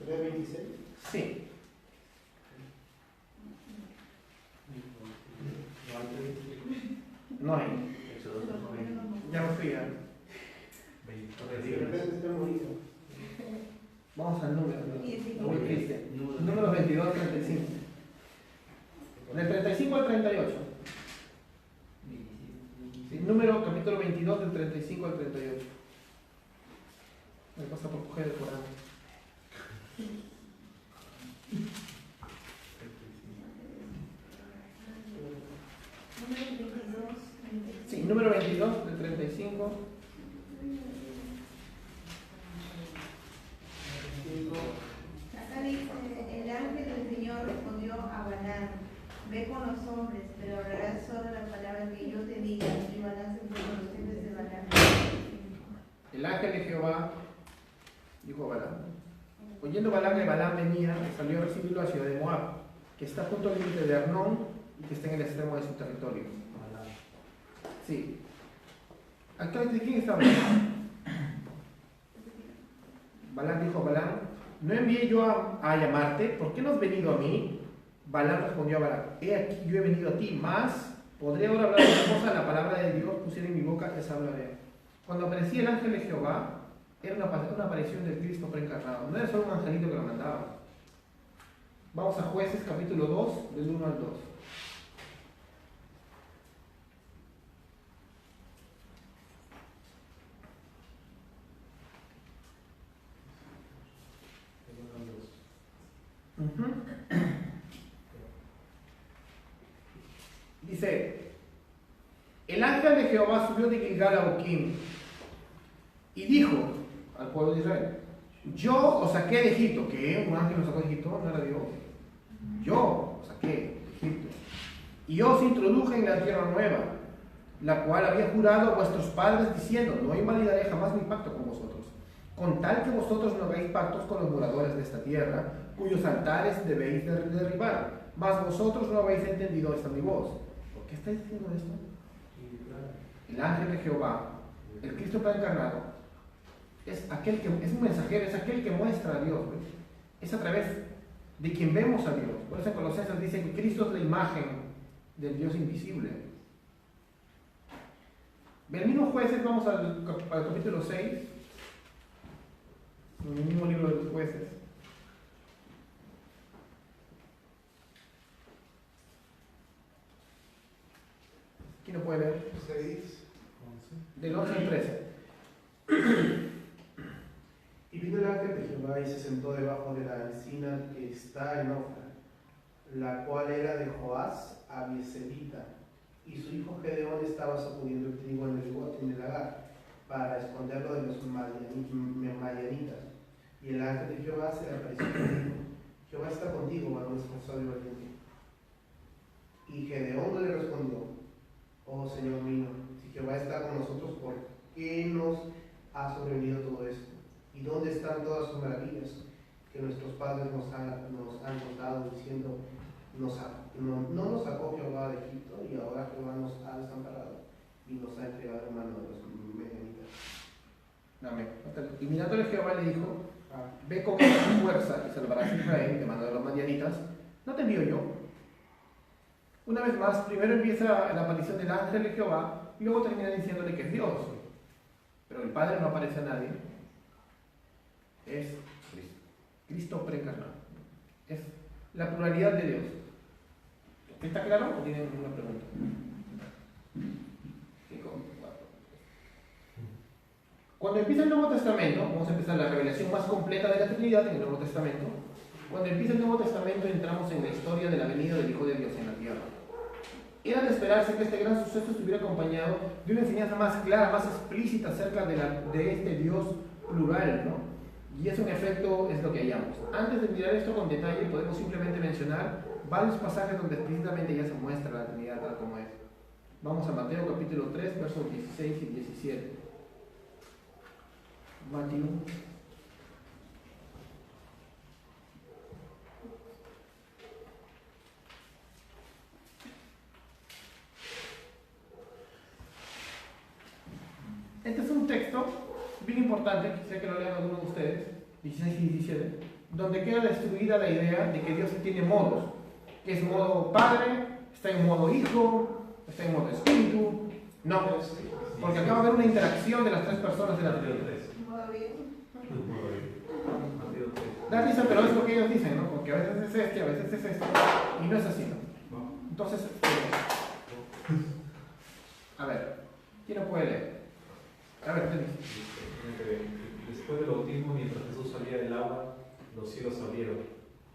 ¿3:26? Sí. No hay. Ya me fui. De repente está bonito. Vamos al número. Muy triste. Número 22 al 35. Del 35 al 38. Sí, número capítulo 22 del 35 al 38. Me pasa por coger el Corán. Número 22. Sí, número 22 del 35. Acá dice, el ángel del Señor respondió a Balaam, ve con los hombres, pero hablarás solo la palabra que yo te diga, y Balaam se fue con los hombres de Balaam. El ángel de Jehová dijo a Balaam. Oyendo Balaam que Balaam venía, salió a recibirlo a la ciudad de Moab, que está junto al límite de Arnón y que está en el extremo de su territorio. Sí. Actualmente, ¿quién está hablando? Balaam dijo a Balaam, ¿no envié yo a llamarte? ¿Por qué no has venido a mí? Balaam respondió a Balac: he aquí, yo he venido a ti, mas podré ahora hablar de una cosa, la palabra de Dios pusiera en mi boca, esa hablaré. Cuando aparecía el ángel de Jehová, era una aparición del Cristo preencarnado, no era solo un angelito que lo mandaba. Vamos a Jueces capítulo 2, del 1 al 2. Dice: el ángel de Jehová subió de Gilgal a Boquim y dijo al pueblo de Israel: yo os saqué de Egipto. ¿Qué? ¿Un ángel os sacó de Egipto? ¿No era Dios? Yo os saqué de Egipto y os introduje en la tierra nueva, la cual había jurado a vuestros padres diciendo: no invalidaré jamás mi pacto con vosotros, con tal que vosotros no hagáis pactos con los moradores de esta tierra, cuyos altares debéis derribar, mas vosotros no habéis entendido esta mi voz. ¿Por qué estáis diciendo esto? El ángel de Jehová, el Cristo preencarnado, es aquel que es un mensajero, es aquel que muestra a Dios, ¿ves? Es a través de quien vemos a Dios. Por eso en Colosenses dice que Cristo es la imagen del Dios invisible. Del mismo Jueces, vamos al capítulo 6, en el mismo libro de los Jueces. ¿Quién lo puede leer? 6. Del 11 al 13. Y vino el ángel de Jehová y se sentó debajo de la encina que está en Ofra, la cual era de Joás Abieserita, y su hijo Gedeón estaba sacudiendo el trigo en el bote en el lagar, para esconderlo de los madianitas. Y el ángel de Jehová se le apareció y le dijo: Jehová está contigo, varón esforzado y valiente. Y Gedeón le respondió: oh Señor mío, si Jehová está con nosotros, ¿por qué nos ha sobrevenido todo esto? ¿Y dónde están todas sus maravillas que nuestros padres nos han contado, diciendo: no nos sacó Jehová de Egipto, y ahora Jehová nos ha desamparado y nos ha entregado en mano de los medianitas? Amén. Y mirándole Jehová le dijo: ve con esta fuerza y salvarás a Israel de mano de los madianitas. ¿No te envío yo? Una vez más, primero empieza la aparición del ángel de Jehová y luego termina diciéndole que es Dios. Pero el Padre no aparece a nadie. Es Cristo. Cristo preencarnado. Es la pluralidad de Dios. ¿Está claro o tienen una pregunta? Cuando empieza el Nuevo Testamento, vamos a empezar la revelación más completa de la Trinidad en el Nuevo Testamento. Cuando empieza el Nuevo Testamento entramos en la historia de la venida del Hijo de Dios en la tierra. Era de esperarse que este gran suceso estuviera acompañado de una enseñanza más clara, más explícita acerca de este Dios plural, ¿no? Y eso en efecto es lo que hallamos. Antes de mirar esto con detalle, podemos simplemente mencionar varios pasajes donde explícitamente ya se muestra la Trinidad tal como es. Vamos a Mateo capítulo 3, versos 16 y 17. Mateo. Este es un texto bien importante, quisiera que lo lean algunos de ustedes, 16 y 17, donde queda destruida la idea de que Dios tiene modos, que es modo Padre, está en modo Hijo, está en modo Espíritu. No, porque acaba de haber una interacción de las tres personas de la Trinidad. Da risa, pero es lo que ellos dicen, ¿no? Porque a veces es este, a veces es este, y no es así, ¿no? Entonces, a ver, ¿quién lo puede leer? A ver, Denis. Después del bautismo, mientras Jesús salía del agua, los cielos se abrieron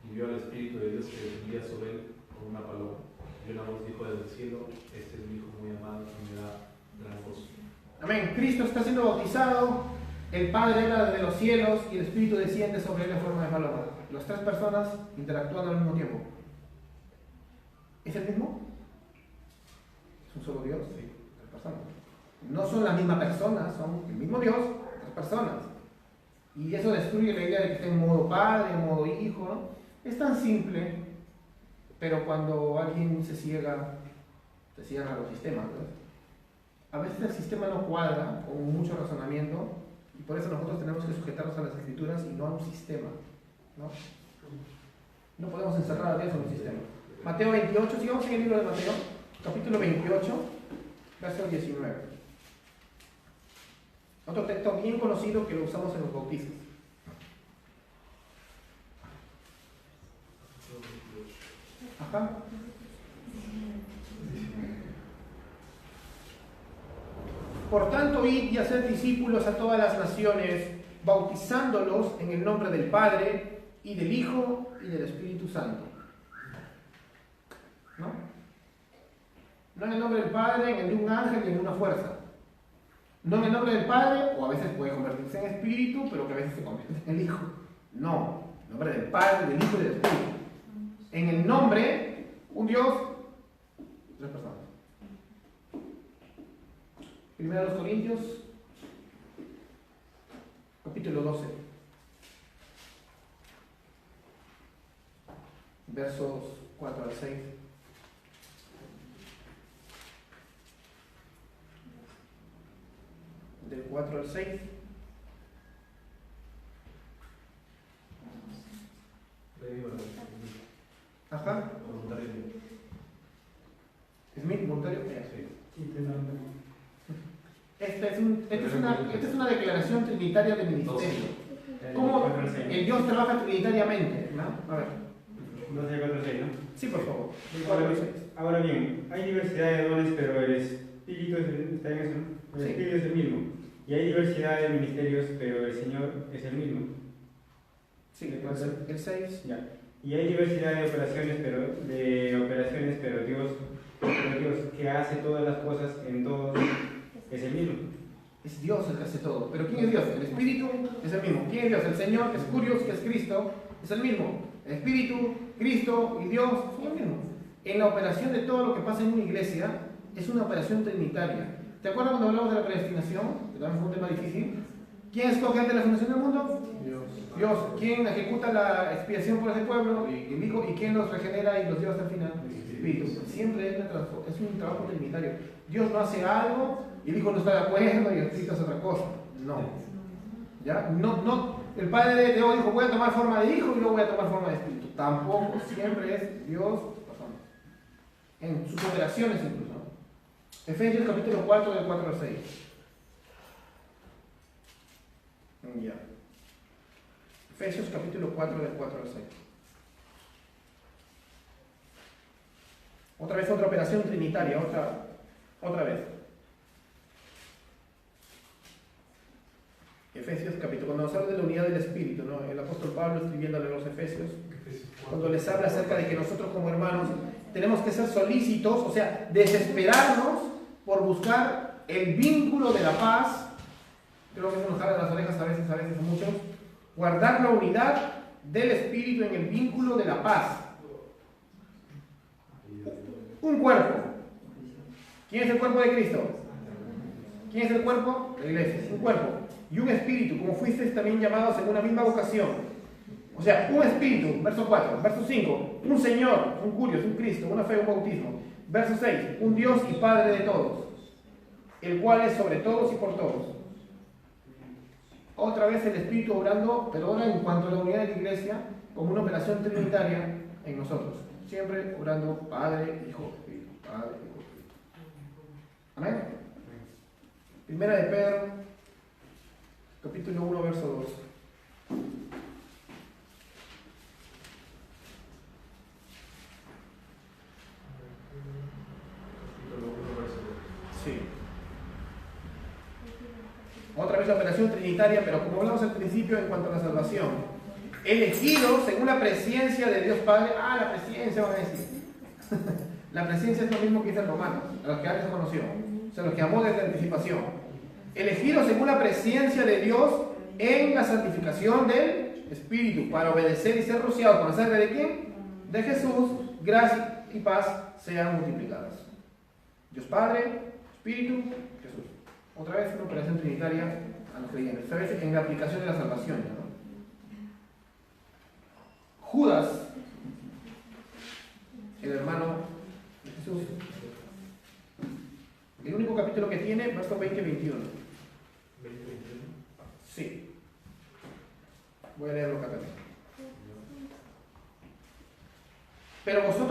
y vio al Espíritu de Dios que descendía sobre él como una paloma. Y una voz dijo desde el cielo: este es mi Hijo muy amado, que me da gran gozo. Amén. Cristo está siendo bautizado, el Padre entra desde los cielos y el Espíritu desciende sobre él en forma de paloma. Las tres personas interactuando al mismo tiempo. ¿Es el mismo? ¿Es un solo Dios? Sí, tres personas. No son la misma persona, son el mismo Dios, tres personas. Y eso destruye la idea de que esté en modo Padre, en modo Hijo, ¿no? Es tan simple, pero cuando alguien se cierran los sistemas, ¿no? A veces el sistema no cuadra con mucho razonamiento y por eso nosotros tenemos que sujetarnos a las Escrituras y no a un sistema. ¿no? No podemos encerrar a Dios en un sistema. Mateo 28, sigamos en el libro de Mateo, capítulo 28, verso 19. Otro texto bien conocido que lo usamos en los bautismos. Ajá. Por tanto, id y haced discípulos a todas las naciones, bautizándolos en el nombre del Padre, y del Hijo, y del Espíritu Santo. ¿No? No en el nombre del Padre, en el de un ángel y en una fuerza. No en el nombre del Padre, o a veces puede convertirse en Espíritu, pero que a veces se convierte en el Hijo. No, en el nombre del Padre, del Hijo y del Espíritu. En el nombre, un Dios, tres personas. Primero los Corintios, capítulo 12, versos 4 al 6. Del 4 al 6. Ajá. Smith, voluntario. Esta es una declaración trinitaria del ministerio. ¿Cómo el Dios trabaja trinitariamente? ¿No? A ver. 12:4-6, ¿no? Sí, por favor. Ahora bien, hay diversidad de dones, pero el Espíritu está en eso, ¿no? El Espíritu es el mismo. Y hay diversidad de ministerios, pero el Señor es el mismo. Sí, el 6. Ya. Y hay diversidad de operaciones, pero Dios que hace todas las cosas en todos es el mismo. Es Dios el que hace todo. ¿Pero quién es Dios? El Espíritu es el mismo. ¿Quién es Dios? El Señor, es Curios, que es Cristo, es el mismo. El Espíritu, Cristo y Dios son lo mismo. En la operación de todo lo que pasa en una iglesia, es una operación trinitaria. ¿Te acuerdas cuando hablamos de la predestinación? Que también fue un tema difícil. ¿Quién escoge antes de la fundación del mundo? Dios. ¿Quién ejecuta la expiación por ese pueblo? El Hijo. ¿Y quién los regenera y los lleva hasta el final? El Espíritu. Siempre es un trabajo trinitario. Dios no hace algo y el Hijo no está de acuerdo y el Espíritu hace otra cosa. No. ¿Ya? No. El Padre de hoy dijo, voy a tomar forma de Hijo y luego voy a tomar forma de Espíritu. Tampoco. Siempre es Dios pasando. En sus operaciones incluso. Efesios capítulo 4 del 4 al 6. Ya. Efesios capítulo 4 del 4 al 6. Otra vez otra operación trinitaria, otra vez. Efesios capítulo, cuando nos habla de la unidad del Espíritu, ¿no? El apóstol Pablo escribiéndole a los Efesios, cuando les habla acerca de que nosotros como hermanos tenemos que ser solícitos, o sea, desesperarnos por buscar el vínculo de la paz. Creo que eso nos jala las orejas a veces a muchos. Guardar la unidad del Espíritu en el vínculo de la paz. Un cuerpo. ¿Quién es el cuerpo de Cristo? ¿Quién es el cuerpo? La iglesia. Un cuerpo. Y un espíritu, como fuisteis también llamados en una misma vocación. O sea, un espíritu, verso 4. Verso 5, un Señor, un Curios, un Cristo, una fe, un bautismo. Verso 6, un Dios y Padre de todos, el cual es sobre todos y por todos. Otra vez el Espíritu obrando, pero ahora en cuanto a la unidad de la iglesia, como una operación trinitaria en nosotros. Siempre obrando Padre, Hijo, Espíritu. Padre, Hijo, Espíritu. Amén. Primera de Pedro, capítulo 1, verso 2. Sí. Otra vez la operación trinitaria, pero como hablamos al principio en cuanto a la salvación, elegidos según la presencia de Dios Padre. La presencia, van a decir. La presencia es lo mismo que dice el Romano, a los que antes se conoció, o sea, los que amó desde anticipación. Elegidos según la presencia de Dios en la santificación del Espíritu, para obedecer y ser rociados con la sangre de ¿quién? De Jesús. Gracia y paz sean multiplicadas. Dios Padre, Espíritu, Jesús. Otra vez una operación trinitaria a los creyentes. Esta vez en la aplicación de la salvación, ¿no? Judas, el hermano de Jesús. El único capítulo que tiene, verso 20-21. Sí. Voy a leerlo acá también.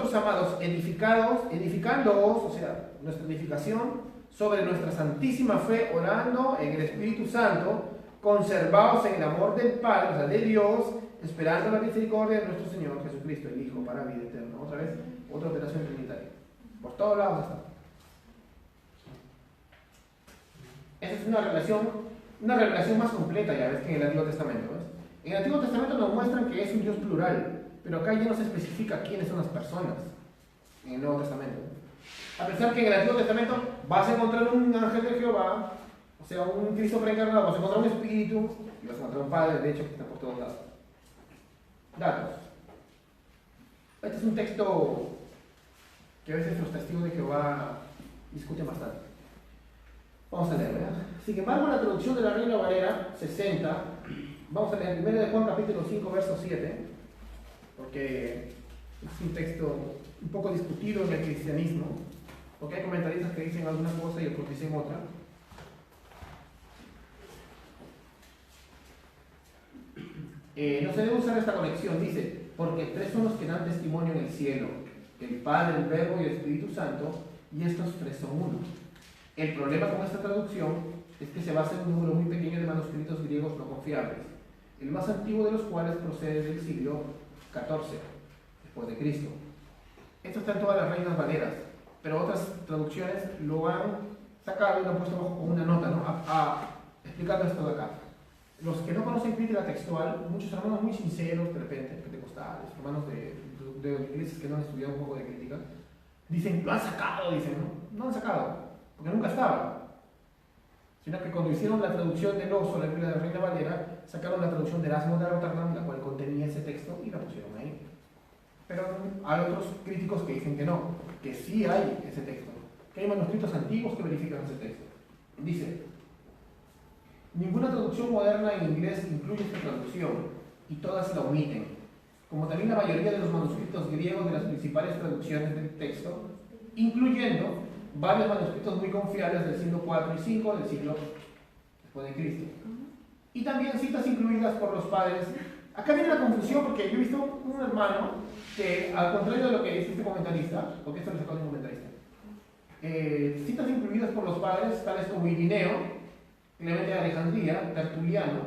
vosotros, amados, edificándoos, o sea, nuestra edificación, sobre nuestra santísima fe, orando en el Espíritu Santo, conservaos en el amor del Padre, o sea, de Dios, esperando la misericordia de nuestro Señor Jesucristo, el Hijo, para vida eterna. Otra vez, otra operación trinitaria. Por todos lados está. Esa es una revelación más completa, ya ves, que en el Antiguo Testamento. ¿Ves? En el Antiguo Testamento nos muestran que es un Dios plural, pero acá ya no se especifica quiénes son las personas en el Nuevo Testamento. A pesar que en el Antiguo Testamento vas a encontrar un ángel de Jehová, o sea, un Cristo preencarnado, vas a encontrar un espíritu y vas a encontrar un Padre, de hecho, que está por todos lados. Datos. Este es un texto que a veces los testigos de Jehová discuten bastante. Vamos a leer, ¿verdad? Sin embargo, la traducción de la Reina Valera 60, vamos a leer 1 de Juan capítulo 5, verso 7, porque es un texto un poco discutido en el cristianismo, porque hay comentaristas que dicen alguna cosa y otros dicen otra. No se debe usar esta conexión, dice, porque tres son los que dan testimonio en el cielo, el Padre, el Verbo y el Espíritu Santo, y estos tres son uno. El problema con esta traducción es que se basa en un número muy pequeño de manuscritos griegos no confiables, el más antiguo de los cuales procede del siglo XIV, después de Cristo. Esto está en todas las Reinas Valeras, pero otras traducciones lo han sacado y lo han puesto abajo con una nota, ¿no? Explicando esto de acá. Los que no conocen crítica textual, muchos hermanos muy sinceros, de repente, pentecostales, hermanos de iglesias que no han estudiado un poco de crítica, dicen, lo han sacado, dicen, no han sacado, porque nunca estaba. Sino que cuando hicieron la traducción del Oso, la Biblia de la Reina Valera, sacaron la traducción de Erasmo de Rotterdam, la cual contenía ese texto, y la pusieron ahí. Pero hay otros críticos que dicen que no, que sí hay ese texto, que hay manuscritos antiguos que verifican ese texto. Dice, ninguna traducción moderna en inglés incluye esta traducción, y todas la omiten, como también la mayoría de los manuscritos griegos de las principales traducciones del texto, incluyendo varios manuscritos muy confiables del siglo IV y V del siglo después de Cristo. Y también citas incluidas por los padres. Acá viene la confusión porque yo he visto un hermano que, al contrario de lo que dice este comentarista, porque esto lo sacó de un comentarista, citas incluidas por los padres tales como Irineo, Clemente de Alejandría, Tertuliano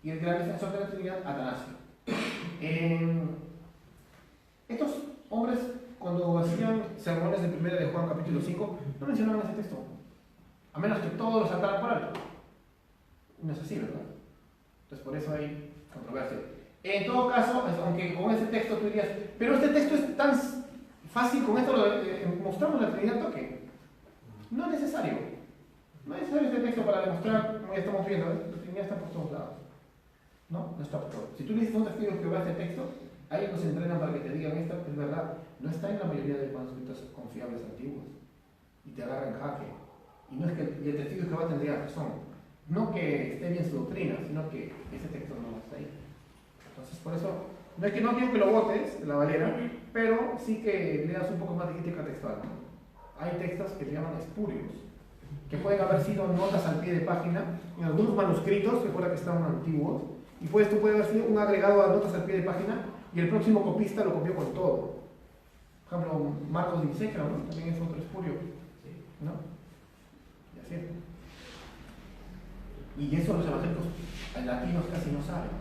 y el gran defensor de la Trinidad, Atanasio. Estos hombres, cuando hacían sermones de 1 de Juan capítulo 5, no mencionaban ese texto, a menos que todos lo saltaran por alto. No es así, ¿verdad? Entonces por eso hay controversia. En todo caso, aunque con ese texto tú dirías, pero este texto es tan fácil, con esto mostramos la Trinidad toque. No es necesario. No es necesario este texto para demostrar, como ya estamos viendo, la Trinidad está por todos lados. No está por todos. Si tú le dices a un testigo que va a este texto, ahí nos entrenan para que te digan esto, es verdad, no está en la mayoría de manuscritos confiables antiguos. Y te agarran jaque. Y no es que el testigo de Jehová tendría razón. No que esté bien su doctrina, sino que ese texto no está ahí. Entonces, por eso, no es que no digo que lo votes, la Valera, pero sí que leas un poco más de crítica textual. Hay textos que se llaman espurios, que pueden haber sido notas al pie de página, en algunos manuscritos, recuerda que estaban antiguos, y pues esto puede haber sido un agregado a notas al pie de página, y el próximo copista lo copió con todo. Por ejemplo, Marcos 16, ¿no? También es otro espurio, ¿no? Y así es. Y eso los evangélicos latinos casi no saben.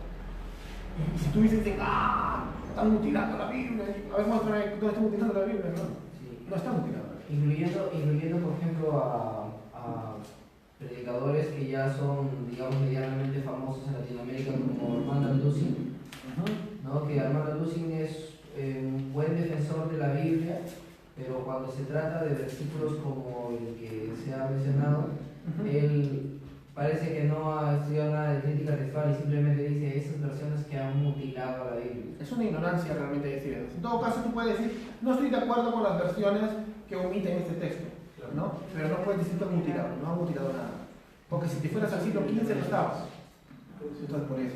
Y si tú dices, están mutilando la Biblia, a ver, muéstrame dónde están mutilando la Biblia, ¿no? Sí. No están mutilando. Incluyendo, por ejemplo, a predicadores que ya son, digamos, medianamente famosos en Latinoamérica, como Armando Lucing, ¿no? Que Armando Lucing es un buen defensor de la Biblia, pero cuando se trata de versículos como el que se ha mencionado, él parece que no ha estudiado nada de crítica textual y simplemente dice esas versiones que han mutilado a la Biblia. Es una ignorancia realmente decir eso. En todo caso, tú puedes decir, no estoy de acuerdo con las versiones que omiten este texto, ¿no? Pero no puedes decir que han mutilado, no han mutilado nada. Porque si te fueras al siglo XV no estabas. Entonces, por eso.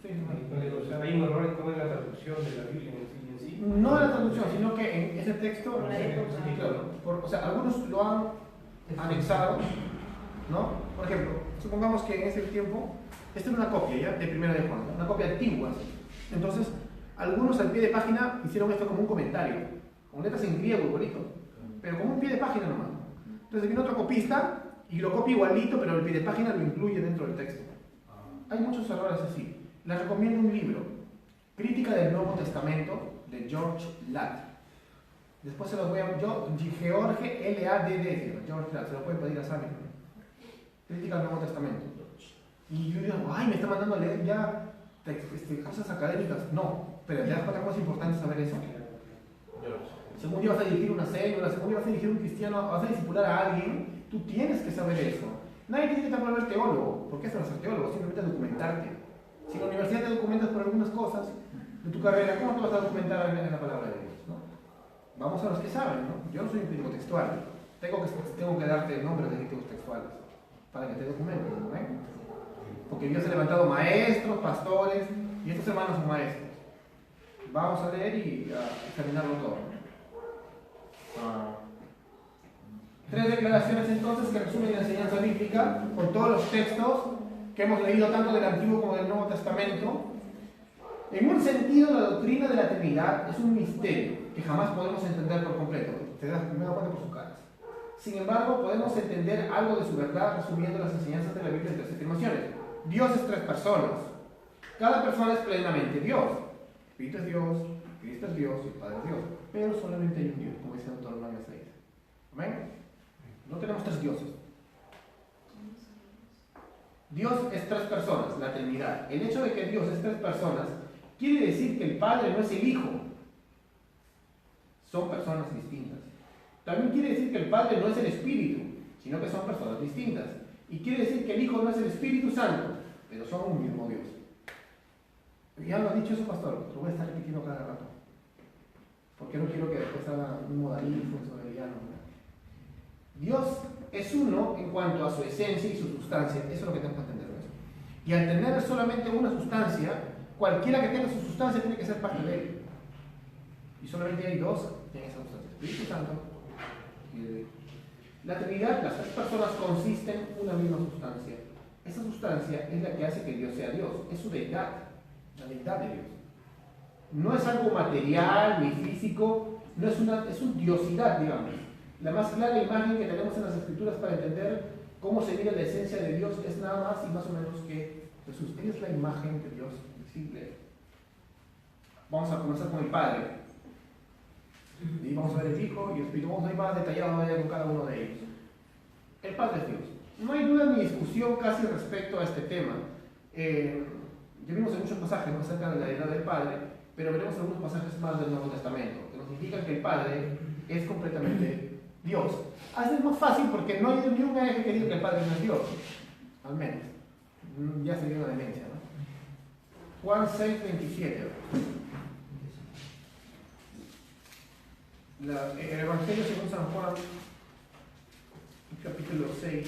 Sí, o sea, hay un error en toda la traducción de la Biblia en sí. No de la traducción, sino que en ese texto, claro, o sea, algunos lo han anexado, ¿no? Por ejemplo, supongamos que en ese tiempo, esta era una copia ya de Primera de Juan, una copia antigua. Entonces, Algunos al pie de página hicieron esto como un comentario, con letras en griego, bonito, pero como un pie de página nomás. Entonces viene otro copista y lo copia igualito, pero el pie de página lo incluye dentro del texto. Hay muchos errores así. Les recomiendo un libro, Crítica del Nuevo Testamento, de George Ladd. Después se los voy a... George L-A-D-D, George Ladd, se lo pueden pedir a Sammy. Crítica del Nuevo Testamento. Y yo digo, ay, me está mandando a leer ya cosas académicas. No, pero ¿te das cuenta cómo es importante saber eso? Según día vas a dirigir una célula, según día vas a dirigir un cristiano, vas a discipular a alguien, tú tienes que saber eso. Nadie tiene que estar para ser teólogo. ¿Por qué ser teólogo? Simplemente documentarte. Si en la universidad te documentas por algunas cosas de tu carrera, ¿cómo te vas a documentar en la palabra de Dios? ¿No? Vamos a los que saben, ¿no? Yo no soy un crítico textual. Tengo que darte el nombre de críticos textuales para que te documentes, ¿no? Porque Dios ha levantado maestros, pastores, y estos hermanos son maestros. Vamos a leer y a examinarlo todo. 3 declaraciones entonces que resumen la enseñanza bíblica con todos los textos que hemos leído tanto del Antiguo como del Nuevo Testamento. En un sentido, la doctrina de la Trinidad es un misterio que jamás podemos entender por completo. Te das primero cuenta por sus caras. Sin embargo, podemos entender algo de su verdad resumiendo las enseñanzas de la Biblia en 3 afirmaciones. Dios es 3 personas. Cada persona es plenamente Dios. Espíritu es Dios, Cristo es Dios y el Padre es Dios. Pero solamente hay un Dios, como dice Deuteronomio 6. ¿Amén? No tenemos 3 dioses. Dios es 3 personas, la Trinidad. El hecho de que Dios es 3 personas quiere decir que el Padre no es el Hijo. Son personas distintas. También quiere decir que el Padre no es el Espíritu, sino que son personas distintas. Y quiere decir que el Hijo no es el Espíritu Santo, pero son un mismo Dios. Ya lo ha dicho eso, pastor, lo voy a estar repitiendo cada rato. Porque no quiero que después haga un modalismo soberiano. Dios es uno en cuanto a su esencia y su sustancia. Eso es lo que tengo que entender. ¿No? Y al tener solamente una sustancia, cualquiera que tenga su sustancia tiene que ser parte de él. Y solamente hay 2 que tienen esa sustancia: Espíritu Santo y Dios. La Trinidad, las 3 personas consisten en una misma sustancia. Esa sustancia es la que hace que Dios sea Dios. Es su deidad, la deidad de Dios. No es algo material ni físico, no es una diosidad, digamos. La más clara imagen que tenemos en las Escrituras para entender cómo se mira la esencia de Dios es nada más y más o menos que Jesús. Él es la imagen de Dios visible. Vamos a comenzar con el Padre. Y vamos a ver el Hijo y el Espíritu. Vamos a ir más detallado con cada uno de ellos. El Padre es Dios. No hay duda ni discusión casi respecto a este tema. Ya vimos en muchos pasajes acerca de la deidad del Padre, pero veremos algunos pasajes más del Nuevo Testamento que nos indican que el Padre es completamente Dios. Es más fácil porque no hay ni un eje que diga que el Padre no es Dios. Al menos. Ya sería una demencia, ¿no? Juan 6:27. El Evangelio según San Juan, capítulo 6,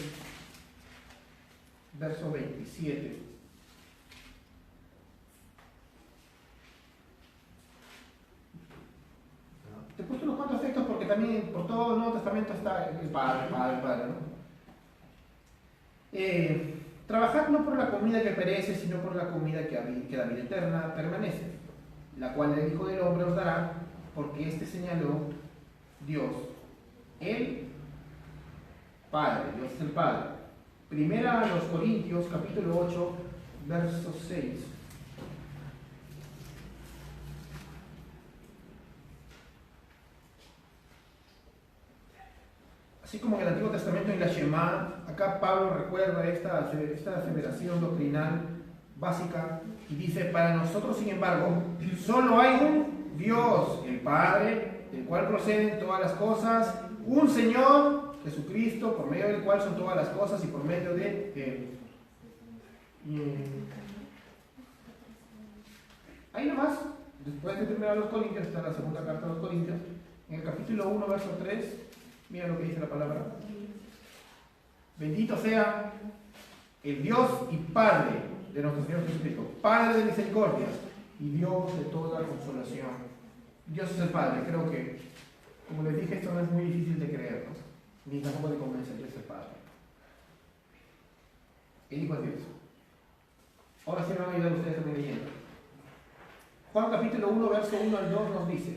verso 27. Te he puesto unos cuantos textos porque también por todo el Nuevo Testamento está el Padre, ¿no? Trabajad no por la comida que perece, sino por la comida que da vida eterna permanece, la cual el Hijo del Hombre os dará, porque este señaló Dios, el Padre. Dios es el Padre. Primera a los Corintios, capítulo 8, verso 6. Así como en el Antiguo Testamento en la Shema, acá Pablo recuerda esta aseveración doctrinal básica y dice: para nosotros, sin embargo, solo hay un Dios, el Padre, del cual proceden todas las cosas, un Señor, Jesucristo, por medio del cual son todas las cosas y por medio de Él. Ahí nomás, después de 1 Corintios, está la segunda carta de los Corintios, en el capítulo 1, verso 3, mira lo que dice la palabra. Bendito sea el Dios y Padre de nuestro Señor Jesucristo, Padre de misericordias y Dios de toda consolación. Dios es el Padre. Creo que, como les dije, esto no es muy difícil de creer, ¿no? Ni tampoco de convencer. Dios es el Padre. El Hijo es Dios. Ahora sí me van a ayudar ustedes también leyendo. Juan capítulo 1, verso 1 al 2 nos dice: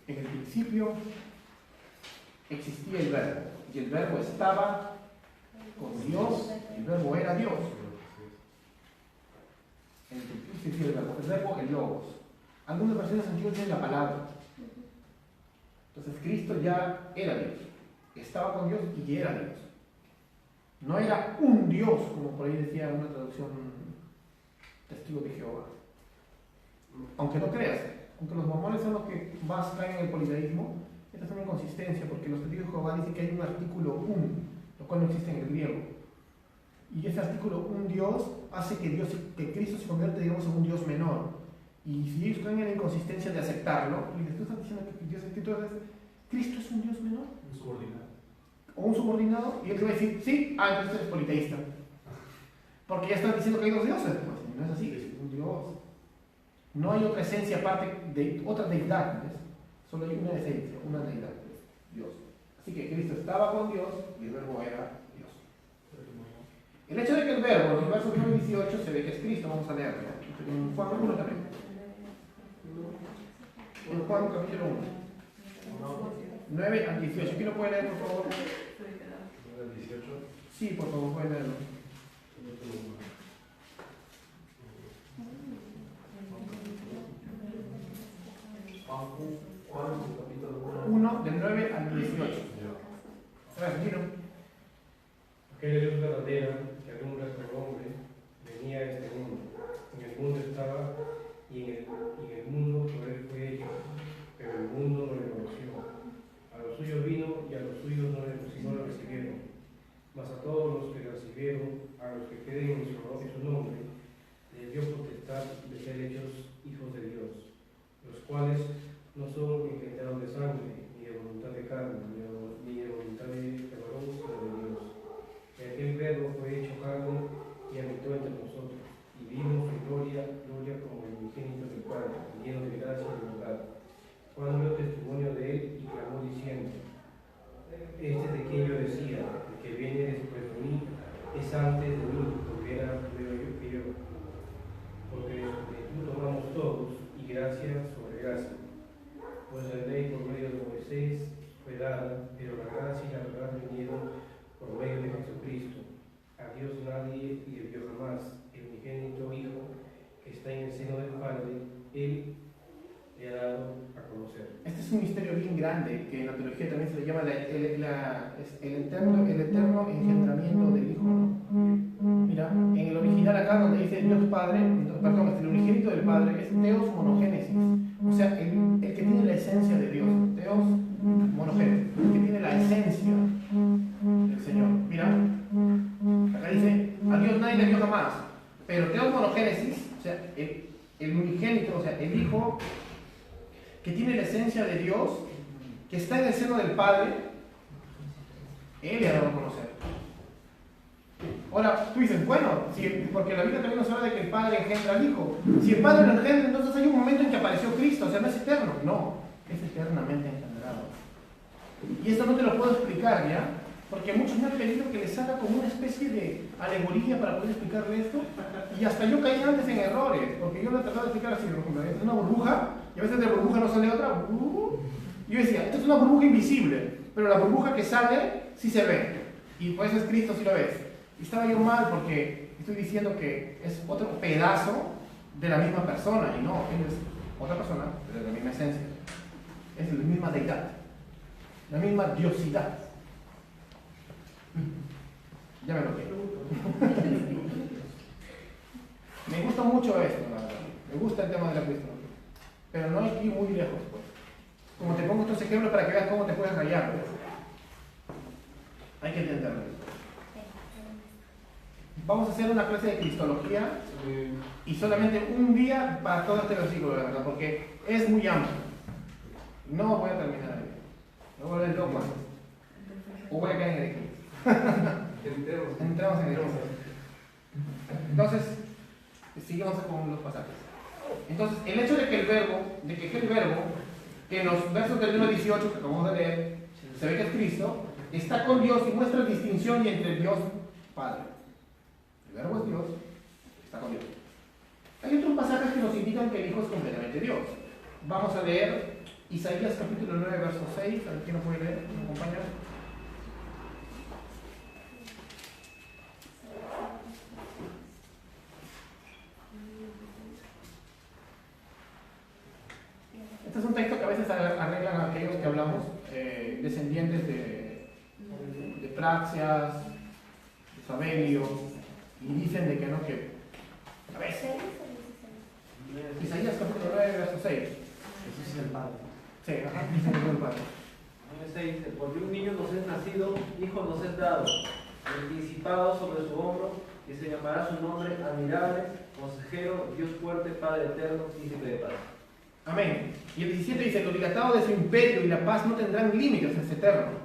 en el principio existía el verbo, y el verbo estaba con Dios, y el verbo era Dios. En el principio existía el verbo, el logos. Algunas versiones antiguas dicen la palabra. Entonces Cristo ya era Dios, estaba con Dios y era Dios. No era un Dios, como por ahí decía una traducción testigo de Jehová. Aunque no creas, aunque los mormones son los que más caen en el politeísmo, esta es una inconsistencia, porque los testigos de Jehová dicen que hay un artículo un, lo cual no existe en el griego. Y ese artículo un Dios hace que Cristo se convierta, digamos, en un Dios menor. Y si ellos caen en la inconsistencia de aceptarlo, y tú estás diciendo que Dios es Cristo es un Dios menor. Un subordinado. O un subordinado, y él te va a decir, sí, entonces eres politeísta. Porque ya estás diciendo que hay dos dioses, pues, no es así, es un Dios. No hay otra esencia aparte de otra deidad, ¿ves? Solo hay una esencia, una deidad, Dios. Así que Cristo estaba con Dios y el verbo era Dios. El hecho de que el verbo, en el verso 9 y 18, se ve que es Cristo, vamos a leerlo. En Juan 1 también. En Juan capítulo 1. 9 al 18. ¿Quién lo puede leer, por favor? 9 al 18. Sí, por favor, puede leerlo. Juan, capítulo 1, del 9 al 18. A ver, Gino. Aquella luz verdadera que alumbra a todo hombre venía a este mundo. En el mundo estaba y en el mundo por él fue hecho, pero el mundo no le conoció. A los suyos vino y a los suyos no le recibieron. Mas a todos los que le recibieron, a los que creen en su nombre, les dio potestad de ser hechos hijos de Dios, los cuales no son engendrados de sangre, ni de voluntad de carne, ni de voluntad de varón, sino de Dios. Y aquel verbo fue hecho carne y habitó entre nosotros, y vimos su gloria como el unigénito del Padre, lleno de gracia y de verdad. Juan dio testimonio de él y clamó diciendo: este es de quien yo decía, el que viene después de mí es antes de mí, porque era primero que yo. Porque de su plenitud tomamos todos, y gracia sobre gracia. Pues la ley por medio de Moisés fue dada, pero la gracia y la verdad vinieron por medio de Jesucristo. A Dios nadie le vio jamás, el unigénito Hijo que está en el seno del Padre, Él le ha dado a conocer. Este es un misterio bien grande, que en la teología también se le llama el eterno engendramiento del Hijo, ¿no? Mira, en el original acá donde dice Dios Padre, perdón, el unigénito del Padre es Theos monogénesis, o sea, el que tiene la esencia de Dios, Theos monogénesis, el que tiene la esencia del Señor. Mira, acá dice, a Dios nadie le vio jamás, pero Theos monogénesis, o sea, el unigénito, o sea, el Hijo que tiene la esencia de Dios, que está en el seno del Padre, Él le ha dado a conocer. Ahora, tú dices, bueno, porque la Biblia también nos habla de que el Padre engendra al Hijo. Si el Padre lo engendra, entonces hay un momento en que apareció Cristo, o sea, no es eterno. No, es eternamente engendrado. Y esto no te lo puedo explicar, ¿ya? Porque muchos me han pedido que les haga como una especie de alegoría para poder explicarle esto. Y hasta yo caí antes en errores, porque yo lo he tratado de explicar así, por ejemplo, es una burbuja, y a veces de la burbuja no sale otra. Y yo decía, esto es una burbuja invisible, pero la burbuja que sale sí se ve. Y por eso es Cristo, sí lo ves. Y estaba yo mal porque estoy diciendo que es otro pedazo de la misma persona, y no, él es otra persona, pero de la misma esencia. Es la misma deidad, la misma diosidad. Ya me lo quiero. Me gusta mucho esto, la verdad. Me gusta el tema de la cristología. Pero no hay que ir muy lejos, pues. Como te pongo estos ejemplos para que veas cómo te puedes rayar, pues. Hay que entenderlo. Vamos a hacer una clase de cristología y solamente un día para todo este versículo, la verdad, porque es muy amplio. No voy a terminar ahí. Me voy a volver loco antes. O voy a caer en el equipo. Entramos en el equipo. Entonces, sigamos con los pasajes. Entonces, el hecho de que aquel verbo, que en los versos del 1 al 18 que acabamos de leer, se ve que es Cristo, está con Dios y muestra distinción entre Dios Padre. El verbo es Dios, está con Dios. Hay otros pasajes que nos indican que el Hijo es completamente Dios. Vamos a leer Isaías capítulo 9, verso 6. A ver quién nos puede leer, ¿me acompaña? Este es un texto que a veces arreglan a aquellos que hablamos, descendientes de Praxias, de Sabelio, y dicen de que no, que a veces. Isaías capítulo 9, verso 6. Jesús es el Padre. Sí, ajá, dice que es el Padre. 9:6 dice, porque un niño nos es nacido, hijo nos es dado, el principado sobre su hombro, y se llamará su nombre admirable, consejero, Dios fuerte, Padre eterno, príncipe de paz. Amén. Y el 17 dice, lo dilatado de su imperio y la paz no tendrán límites, es eterno.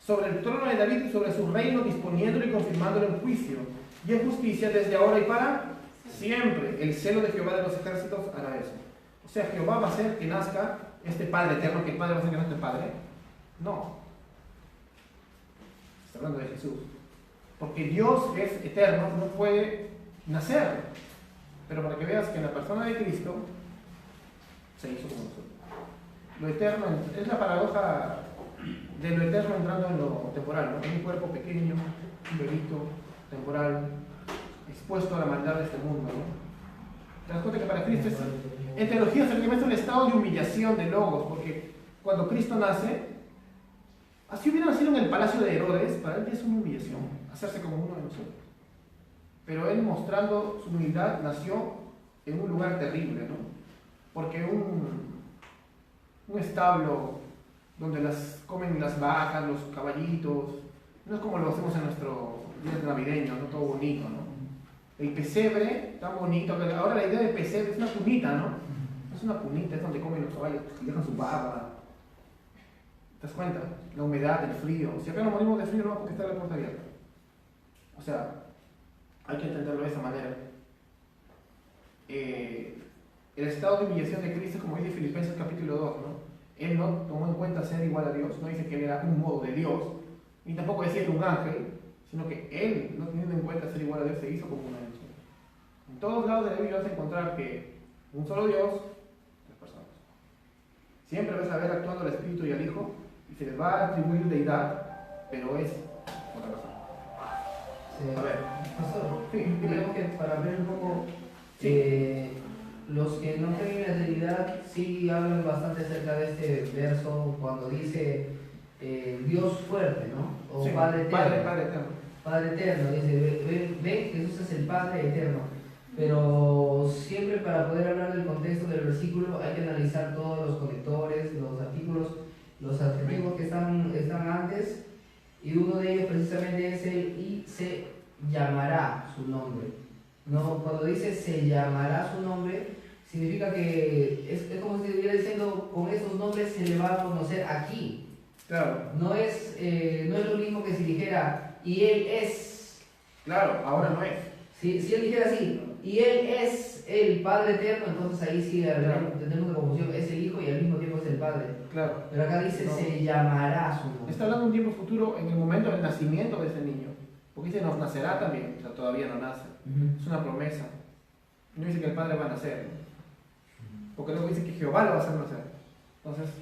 Sobre el trono de David y sobre su reino, disponiéndolo y confirmándolo en juicio y en justicia desde ahora y para siempre. El celo de Jehová de los ejércitos hará eso. O sea, Jehová va a hacer que nazca este Padre eterno, que el Padre va a hacer que nazca el Padre. No. Está hablando de Jesús. Porque Dios es eterno, no puede nacer. Pero para que veas que en la persona de Cristo se hizo como nosotros. Lo eterno es la paradoja de lo eterno entrando en lo temporal, ¿no? En un cuerpo pequeño, un bebito, temporal, expuesto a la maldad de este mundo, ¿no? Te das cuenta que para Cristo es, en teología se le llama un estado de humillación de logos, porque cuando Cristo nace, así hubiera nacido en el palacio de Herodes, para él es una humillación, hacerse como uno de nosotros. Pero él, mostrando su humildad, nació en un lugar terrible, ¿no? Porque un establo donde comen las vacas, los caballitos, no es como lo hacemos en nuestro día navideño, ¿no? Todo bonito, ¿no? El pesebre, tan bonito, que ahora la idea del pesebre es una cunita, ¿no? Es una cunita, es donde comen los caballos, y dejan su barba. ¿Te das cuenta? La humedad, el frío. Si acá nos morimos de frío, no, porque está la puerta abierta. O sea, hay que entenderlo de esa manera. El estado de humillación de Cristo, como dice Filipenses capítulo 2, ¿no? Él no tomó en cuenta ser igual a Dios, no dice que él era un modo de Dios, ni tampoco decía que era un ángel, sino que él, no teniendo en cuenta ser igual a Dios, se hizo como una de nosotros. En todos lados de la Biblia vas a encontrar que un solo Dios, tres personas. Siempre vas a ver actuando al Espíritu y al Hijo, y se les va a atribuir deidad, pero es otra persona. Sí. A ver. Pastor, Sí, digamos que para ver un poco, los que no creen en la Trinidad sí hablan bastante acerca de este verso cuando dice Dios fuerte, ¿no? O Sí, Padre eterno. Padre eterno. Padre eterno, dice, ven, Jesús es el Padre eterno. Pero siempre para poder hablar del contexto del versículo hay que analizar todos los conectores, los artículos, los adjetivos que están antes, y uno de ellos precisamente es el y se llamará su nombre. No, cuando dice se llamará su nombre, significa que es como si estuviera diciendo con esos nombres se le va a conocer aquí. Claro. No es lo mismo que si dijera y él es. Claro, ahora no es. Si él dijera así, y él es el Padre eterno, entonces ahí sí tenemos una confusión, es el Hijo y al mismo tiempo es el Padre. Claro. Pero acá dice No. se llamará su nombre. Está hablando de un tiempo futuro en el momento del nacimiento de ese niño. Porque dice nos nacerá también, o sea, todavía no nace. Es una promesa. No dice que el Padre va a nacer. Porque luego dice que Jehová lo va a hacer nacer. Entonces,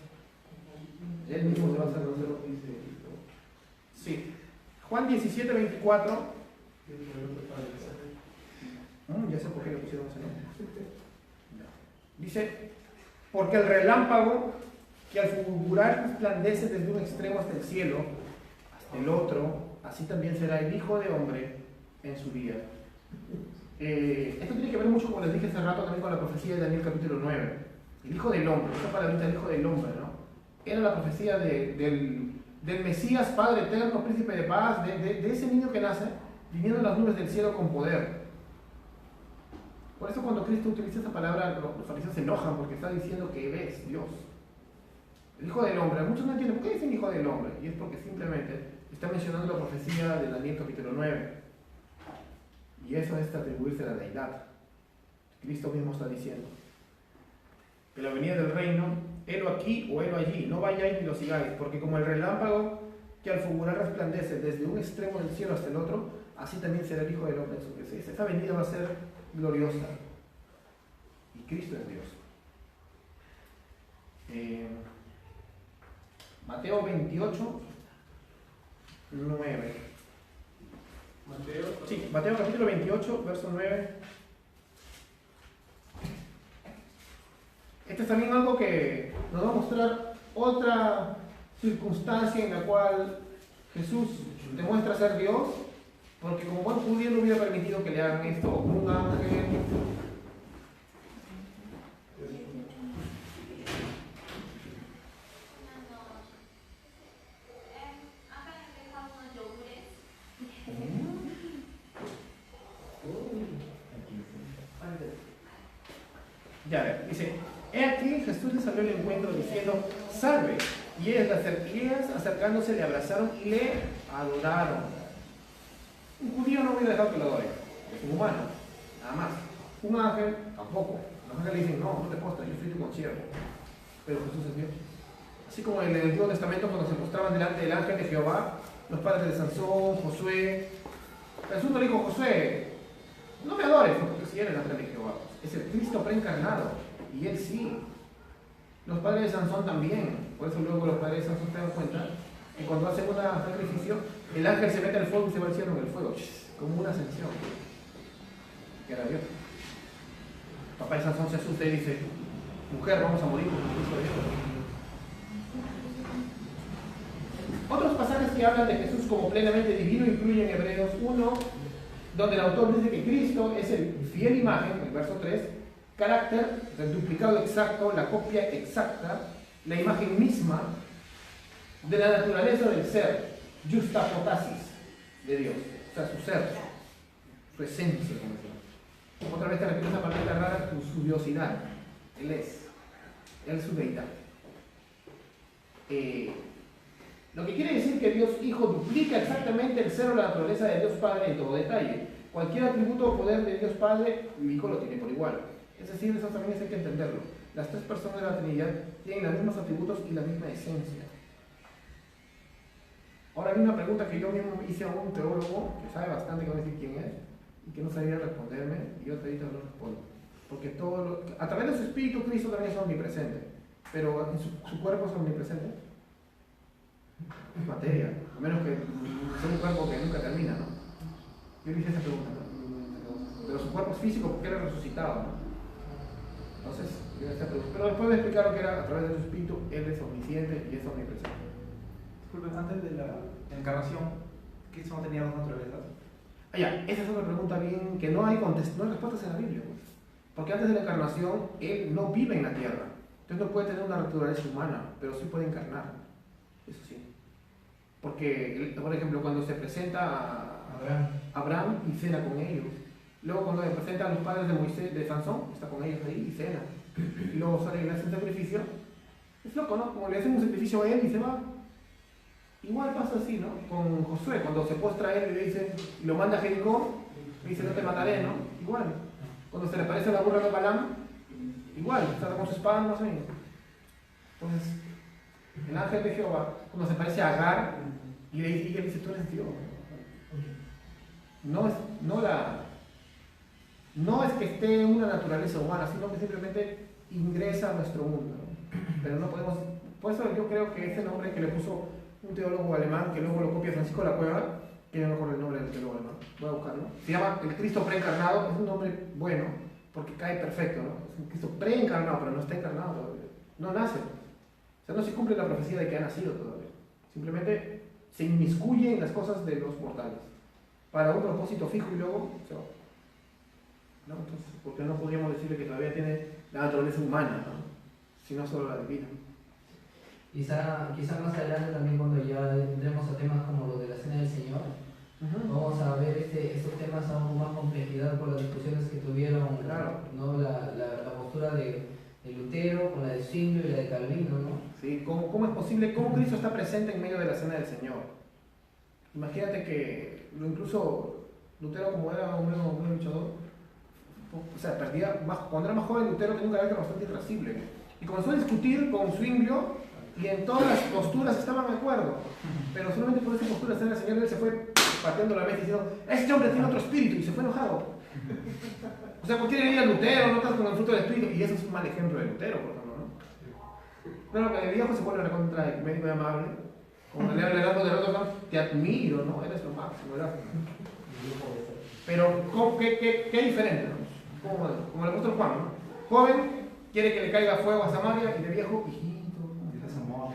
él mismo se va a hacer nacer. Sí. Juan 17, 24. Ya sé por qué le pusieron ese nombre. Dice, porque el relámpago que al fulgurar resplandece desde un extremo hasta el cielo, hasta el otro, así también será el Hijo de Hombre en su día. Esto tiene que ver mucho, como les dije hace rato, también con la profecía de Daniel capítulo 9. El Hijo del Hombre, esta palabrita del Hijo del Hombre, ¿no? Era la profecía del Mesías, Padre eterno, Príncipe de paz, de ese niño que nace, viniendo en las nubes del cielo con poder. Por eso cuando Cristo utiliza esta palabra, los fariseos se enojan porque está diciendo que Él es Dios. El Hijo del Hombre. Muchos no entienden por qué dicen Hijo del Hombre. Y es porque simplemente está mencionando la profecía de Daniel capítulo 9. Y eso es atribuirse a la deidad. Cristo mismo está diciendo que la venida del reino, helo aquí o helo allí, no vayáis ni lo sigáis, porque como el relámpago que al fulgurar resplandece desde un extremo del cielo hasta el otro, así también será el Hijo del Hombre en su presencia. Esa venida va a ser gloriosa. Cristo es Dios. Mateo 28, 9. Sí, Mateo capítulo 28, verso 9. Este es también algo que nos va a mostrar otra circunstancia en la cual Jesús demuestra ser Dios, porque como buen judío no hubiera permitido que le hagan esto, un ángel. Ya ver, dice, he aquí Jesús le salió al encuentro diciendo, salve, y ellas acercándose le abrazaron y le adoraron. Un judío no hubiera dejado que lo adore, es un humano, nada más. Un ángel tampoco. Los ángeles le dicen, no te postres, yo soy tu consiervo. Pero Jesús es Dios. Así como en el Antiguo Testamento cuando se postraban delante del ángel de Jehová, los padres de Sansón, Josué, Jesús no le dijo, Josué, no me adores, porque si eres el ángel de Jehová. Es el Cristo preencarnado, y él sí. Los padres de Sansón también. Por eso luego los padres de Sansón se dan cuenta que cuando hacen un sacrificio, el ángel se mete al fuego y se va al cielo en el fuego, como una ascensión. Que era Dios. El papá de Sansón se asusta y dice, mujer, vamos a morir por el Cristo de Dios. Otros pasajes que hablan de Jesús como plenamente divino incluyen Hebreos 1, donde el autor dice que Cristo es el fiel imagen, el verso 3, carácter, el duplicado exacto, la copia exacta, la imagen misma de la naturaleza del ser, justapotasis de Dios, o sea, su ser, su esencia. Otra vez te repito esa palabra rara, su diosidad, Él es su deidad. Lo que quiere decir que Dios Hijo duplica exactamente el ser o la naturaleza de Dios Padre en todo detalle. Cualquier atributo o poder de Dios Padre, el Hijo lo tiene por igual. Es decir, eso también hay que entenderlo. Las tres personas de la Trinidad tienen los mismos atributos y la misma esencia. Ahora hay una pregunta que yo mismo hice a un teólogo que sabe bastante, que no decir quién es, y que no sabía responderme, y yo ahorita lo respondo. Porque a través de su espíritu, Cristo también es omnipresente, pero en su cuerpo es omnipresente. Es materia, a menos que sea un cuerpo que nunca termina, ¿no? Yo le hice esa pregunta, ¿no? Pero su cuerpo es físico porque era resucitado, ¿no? Entonces, yo hice esta pregunta. Pero después de explicar lo que era a través de su espíritu, Él es omnisciente y es omnipresente. Disculpen, antes de la encarnación, ¿Cristo no tenía dos naturalezas? Ya, esa es otra pregunta bien que no hay respuestas en la Biblia, pues. Porque antes de la encarnación, Él no vive en la tierra. Entonces no puede tener una naturaleza humana, pero sí puede encarnar. Eso sí. Porque, por ejemplo, cuando se presenta a Abraham y cena con ellos. Luego cuando se presenta a los padres de Moisés, de Sansón, está con ellos ahí y cena. Y luego sale y le hace un sacrificio. Es loco, ¿no? Como le hacen un sacrificio a él y se va. Igual pasa así, ¿no? Con Josué, cuando se postra a él y le dice, y lo manda a Jericó, le dice, no te mataré, ¿no? Igual. Cuando se le aparece la burra de Balaam, igual, está con su espada más o menos. Entonces, el ángel de Jehová, cuando se parece a Agar, y le dice, tú eres Dios. No es que esté en una naturaleza humana, sino que simplemente ingresa a nuestro mundo, ¿no? Pero no podemos, por eso yo creo que ese nombre que le puso un teólogo alemán, que luego lo copia Francisco de la Cueva, que no me acuerdo el nombre del teólogo alemán, voy a buscarlo, se llama el Cristo preencarnado, es un nombre bueno, porque cae perfecto, ¿no? Es un Cristo preencarnado, pero no está encarnado todavía, no nace. O sea, no se cumple la profecía de que ha nacido todavía, simplemente se inmiscuye en las cosas de los mortales, para un propósito fijo y luego se va. ¿No? Entonces, ¿por qué no podríamos decirle que todavía tiene la naturaleza humana, ¿no? Sino solo la divina? Quizá más adelante también cuando ya entremos a temas como lo de la Cena del Señor, vamos a ver estos temas aún con más complejidad por las discusiones que tuvieron, claro, ¿no? La postura de Lutero con la de Zwinglio y la de Calvino, ¿no? Sí, ¿cómo es posible? ¿Cómo Cristo está presente en medio de la Cena del Señor? Imagínate que incluso Lutero, como era un luchador, o sea, cuando era más joven, Lutero tenía un carácter bastante irascible, y comenzó a discutir con Zwinglio, y en todas las posturas estaban de acuerdo, pero solamente por esa postura el Señor él se fue pateando la mesa diciendo, este hombre tiene otro espíritu, y se fue enojado. O sea, cualquiera diría Lutero, no estás con el fruto del Espíritu, y eso es un mal ejemplo de Lutero, por ejemplo, ¿no? Claro que el viejo se pone recontra médico y amable, como le habla de Rotterdam, te admiro, ¿no? Eres lo máximo, ¿verdad? Pero, ¿qué diferente, no? Como el apóstol Juan, ¿no? Joven, quiere que le caiga fuego a Samaria, y de viejo, hijito, es amor.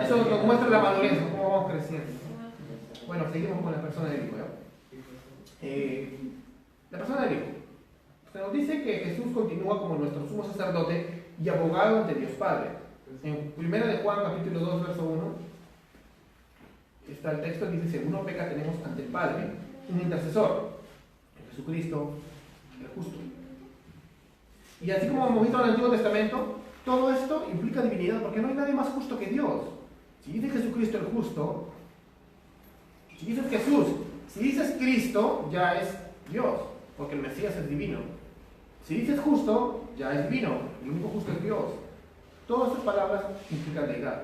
Eso nos muestra la madurez, ¿no? Cómo vamos creciendo. Bueno, seguimos con la persona del Hijo, ¿ya? La persona del Hijo. Se nos dice que Jesús continúa como nuestro sumo sacerdote y abogado ante Dios Padre. En 1 de Juan, capítulo 2, verso 1, está el texto que dice: si alguno peca, tenemos ante el Padre un intercesor, Jesucristo, el justo. Y así como hemos visto en el Antiguo Testamento, todo esto implica divinidad, porque no hay nadie más justo que Dios. Si dice Jesucristo el justo, si dices Jesús, si dices Cristo, ya es Dios, porque el Mesías es divino. Si dices justo, ya es divino, el único justo es Dios. Todas estas palabras implican deidad.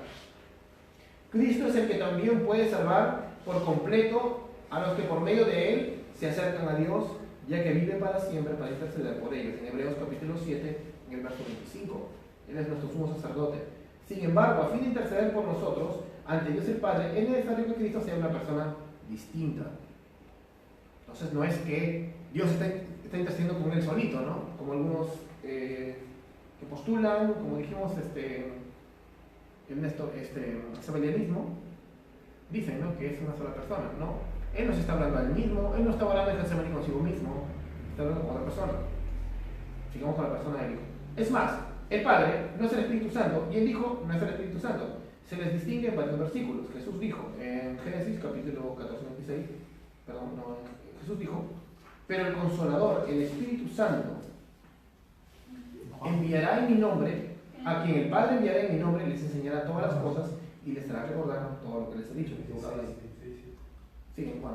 Cristo es el que también puede salvar por completo a los que por medio de Él se acercan a Dios, ya que vive para siempre para interceder por ellos. En Hebreos capítulo 7, en el verso 25. Él es nuestro sumo sacerdote. Sin embargo, a fin de interceder por nosotros, ante Dios el Padre, es necesario que Cristo sea una persona distinta. Entonces no es que Dios está intercediendo con Él solito, ¿no? Como algunos que postulan, como dijimos, el sabelianismo, dicen, ¿no?, que es una sola persona, ¿no? Él no se está hablando a él mismo, Él no está hablando de Getsemaní consigo mismo, está hablando con otra persona. Sigamos con la persona del Hijo. Es más, el Padre no es el Espíritu Santo y el Hijo no es el Espíritu Santo. Se les distingue en varios versículos. Jesús dijo en Génesis capítulo 14-26, Jesús dijo: pero el Consolador, el Espíritu Santo, enviará en mi nombre, a quien el Padre enviará en mi nombre, les enseñará todas las cosas y les hará recordar todo lo que les he dicho. Sí, en Juan.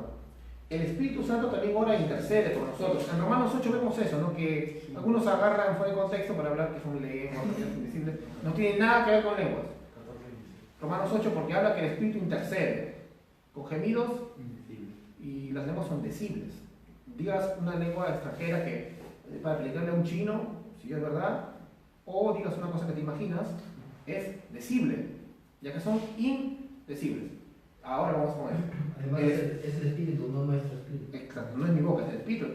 El Espíritu Santo también ora e intercede por nosotros. En Romanos 8 vemos eso, ¿no? Que algunos agarran fuera de contexto para hablar que son lenguas invisibles. No tiene nada que ver con lenguas. Romanos 8, porque habla que el Espíritu intercede con gemidos y las lenguas son decibles. Digas una lengua extranjera que para aplicarle a un chino, si es verdad, o digas una cosa que te imaginas, es decible, ya que son indecibles. Ahora vamos con eso. Además, es el Espíritu, no nuestro Espíritu. Exacto, no es mi boca, es el Espíritu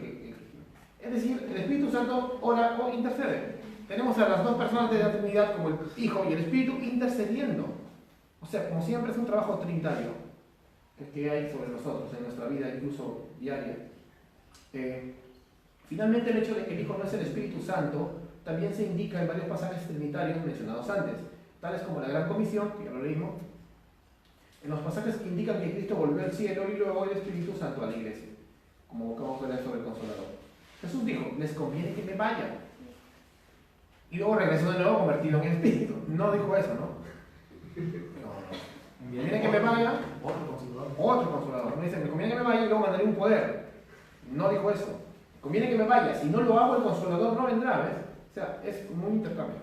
es decir, el Espíritu Santo ora o intercede. Tenemos a las dos personas de la Trinidad, como el Hijo y el Espíritu, intercediendo. O sea, como siempre, es un trabajo trinitario el que hay sobre nosotros en nuestra vida, incluso diaria. Finalmente, el hecho de que el Hijo no es el Espíritu Santo también se indica en varios pasajes trinitarios mencionados antes, tales como la Gran Comisión, que ya lo leímos, en los pasajes que indican que Cristo volvió al cielo y luego el Espíritu Santo a la iglesia, como vamos a ver sobre el Consolador. Jesús dijo: les conviene que me vaya. Y luego regresó de nuevo convertido en Espíritu. No dijo eso, ¿no? Me conviene que me vaya, otro Consolador. No dice: me conviene que me vaya y luego mandaré un poder. No dijo eso. Conviene que me vaya. Si no lo hago, el Consolador no vendrá, ¿ves? O sea, es como un intercambio.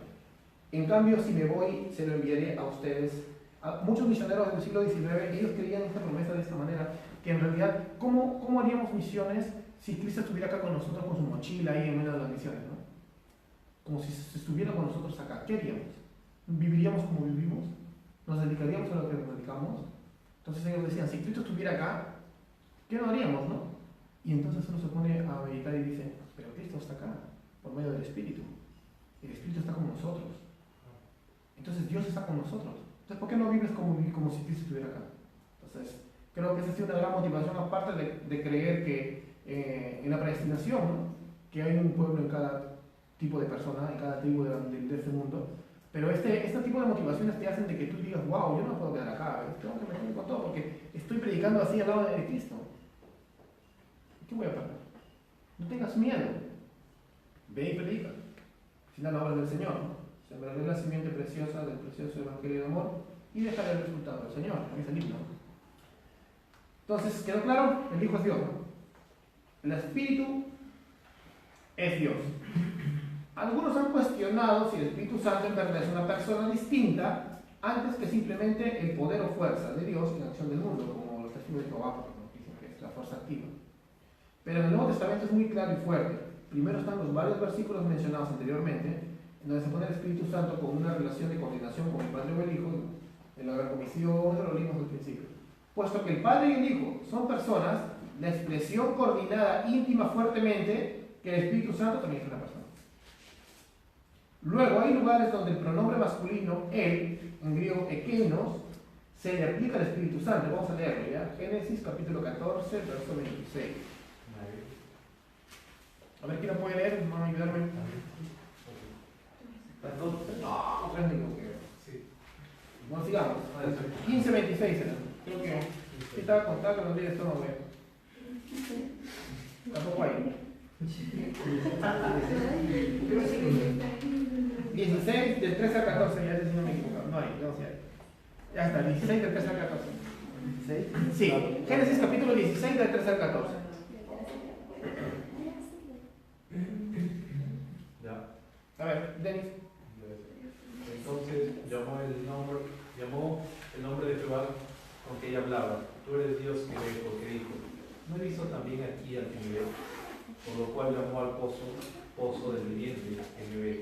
En cambio, si me voy, se lo enviaré a ustedes. A muchos misioneros del siglo XIX, ellos querían esta promesa de esta manera, que en realidad, ¿cómo haríamos misiones si Cristo estuviera acá con nosotros con su mochila ahí en medio de las misiones, ¿no? Como si estuviera con nosotros acá. ¿Qué haríamos? ¿Viviríamos como vivimos? ¿Nos dedicaríamos a lo que nos dedicamos? Entonces ellos decían: si Cristo estuviera acá, ¿qué no haríamos, no? Y entonces uno se pone a meditar y dice: pero Cristo está acá, por medio del Espíritu. El Espíritu está con nosotros. Entonces Dios está con nosotros. Entonces, ¿por qué no vives como si Cristo estuviera acá? Entonces, creo que esa ha sido una gran motivación, aparte de creer que en la predestinación, ¿no?, que hay un pueblo en cada tipo de persona, en cada tribu de este mundo. Pero este tipo de motivaciones te hacen de que tú digas: wow, yo no puedo quedar acá, tengo que meterme con todo, porque estoy predicando así al lado de Cristo. ¿Qué voy a perder? No tengas miedo. Ve y predica. Al final, la obra del Señor, ¿no? Sembraré la simiente preciosa del precioso Evangelio de amor y dejaré el resultado del Señor. Ahí está el himno. Entonces, ¿quedó claro? El Hijo es Dios, ¿no? El Espíritu es Dios. Algunos han cuestionado si el Espíritu Santo en verdad es una persona distinta antes que simplemente el poder o fuerza de Dios en acción del mundo, como los testigos de Jehová, que dicen que es la fuerza activa. Pero en el Nuevo Testamento es muy claro y fuerte. Primero están los varios versículos mencionados anteriormente, en donde se pone el Espíritu Santo con una relación de coordinación con el Padre o el Hijo, en la Gran Comisión, eso lo leímos al principio. Puesto que el Padre y el Hijo son personas, la expresión coordinada íntima fuertemente que el Espíritu Santo también es una persona. Luego hay lugares donde el pronombre masculino, él, en griego ekeinos, se le aplica al Espíritu Santo. Vamos a leerlo ya. Génesis capítulo 14, verso 26. A ver, ¿quién lo puede leer? ¿Van a ayudarme? No, es único que... Sí. Bueno, sigamos. 15:26 era. Creo que sí estaba contando que no olvides esto, no veo. Tampoco hay. 16 del 13 al 14, ya sé si no me equivoco. No hay, no sé. Ya está, 16 del 13 al 14. ¿16? Sí, Génesis capítulo 16 del 13 al 14. Ya. A ver, Denis. Entonces llamó el nombre de Jehová con que ella hablaba. Tú eres Dios que ve, porque dijo, ¿no he visto también aquí al que me ve? Por lo cual llamó al pozo del viviente que me ve.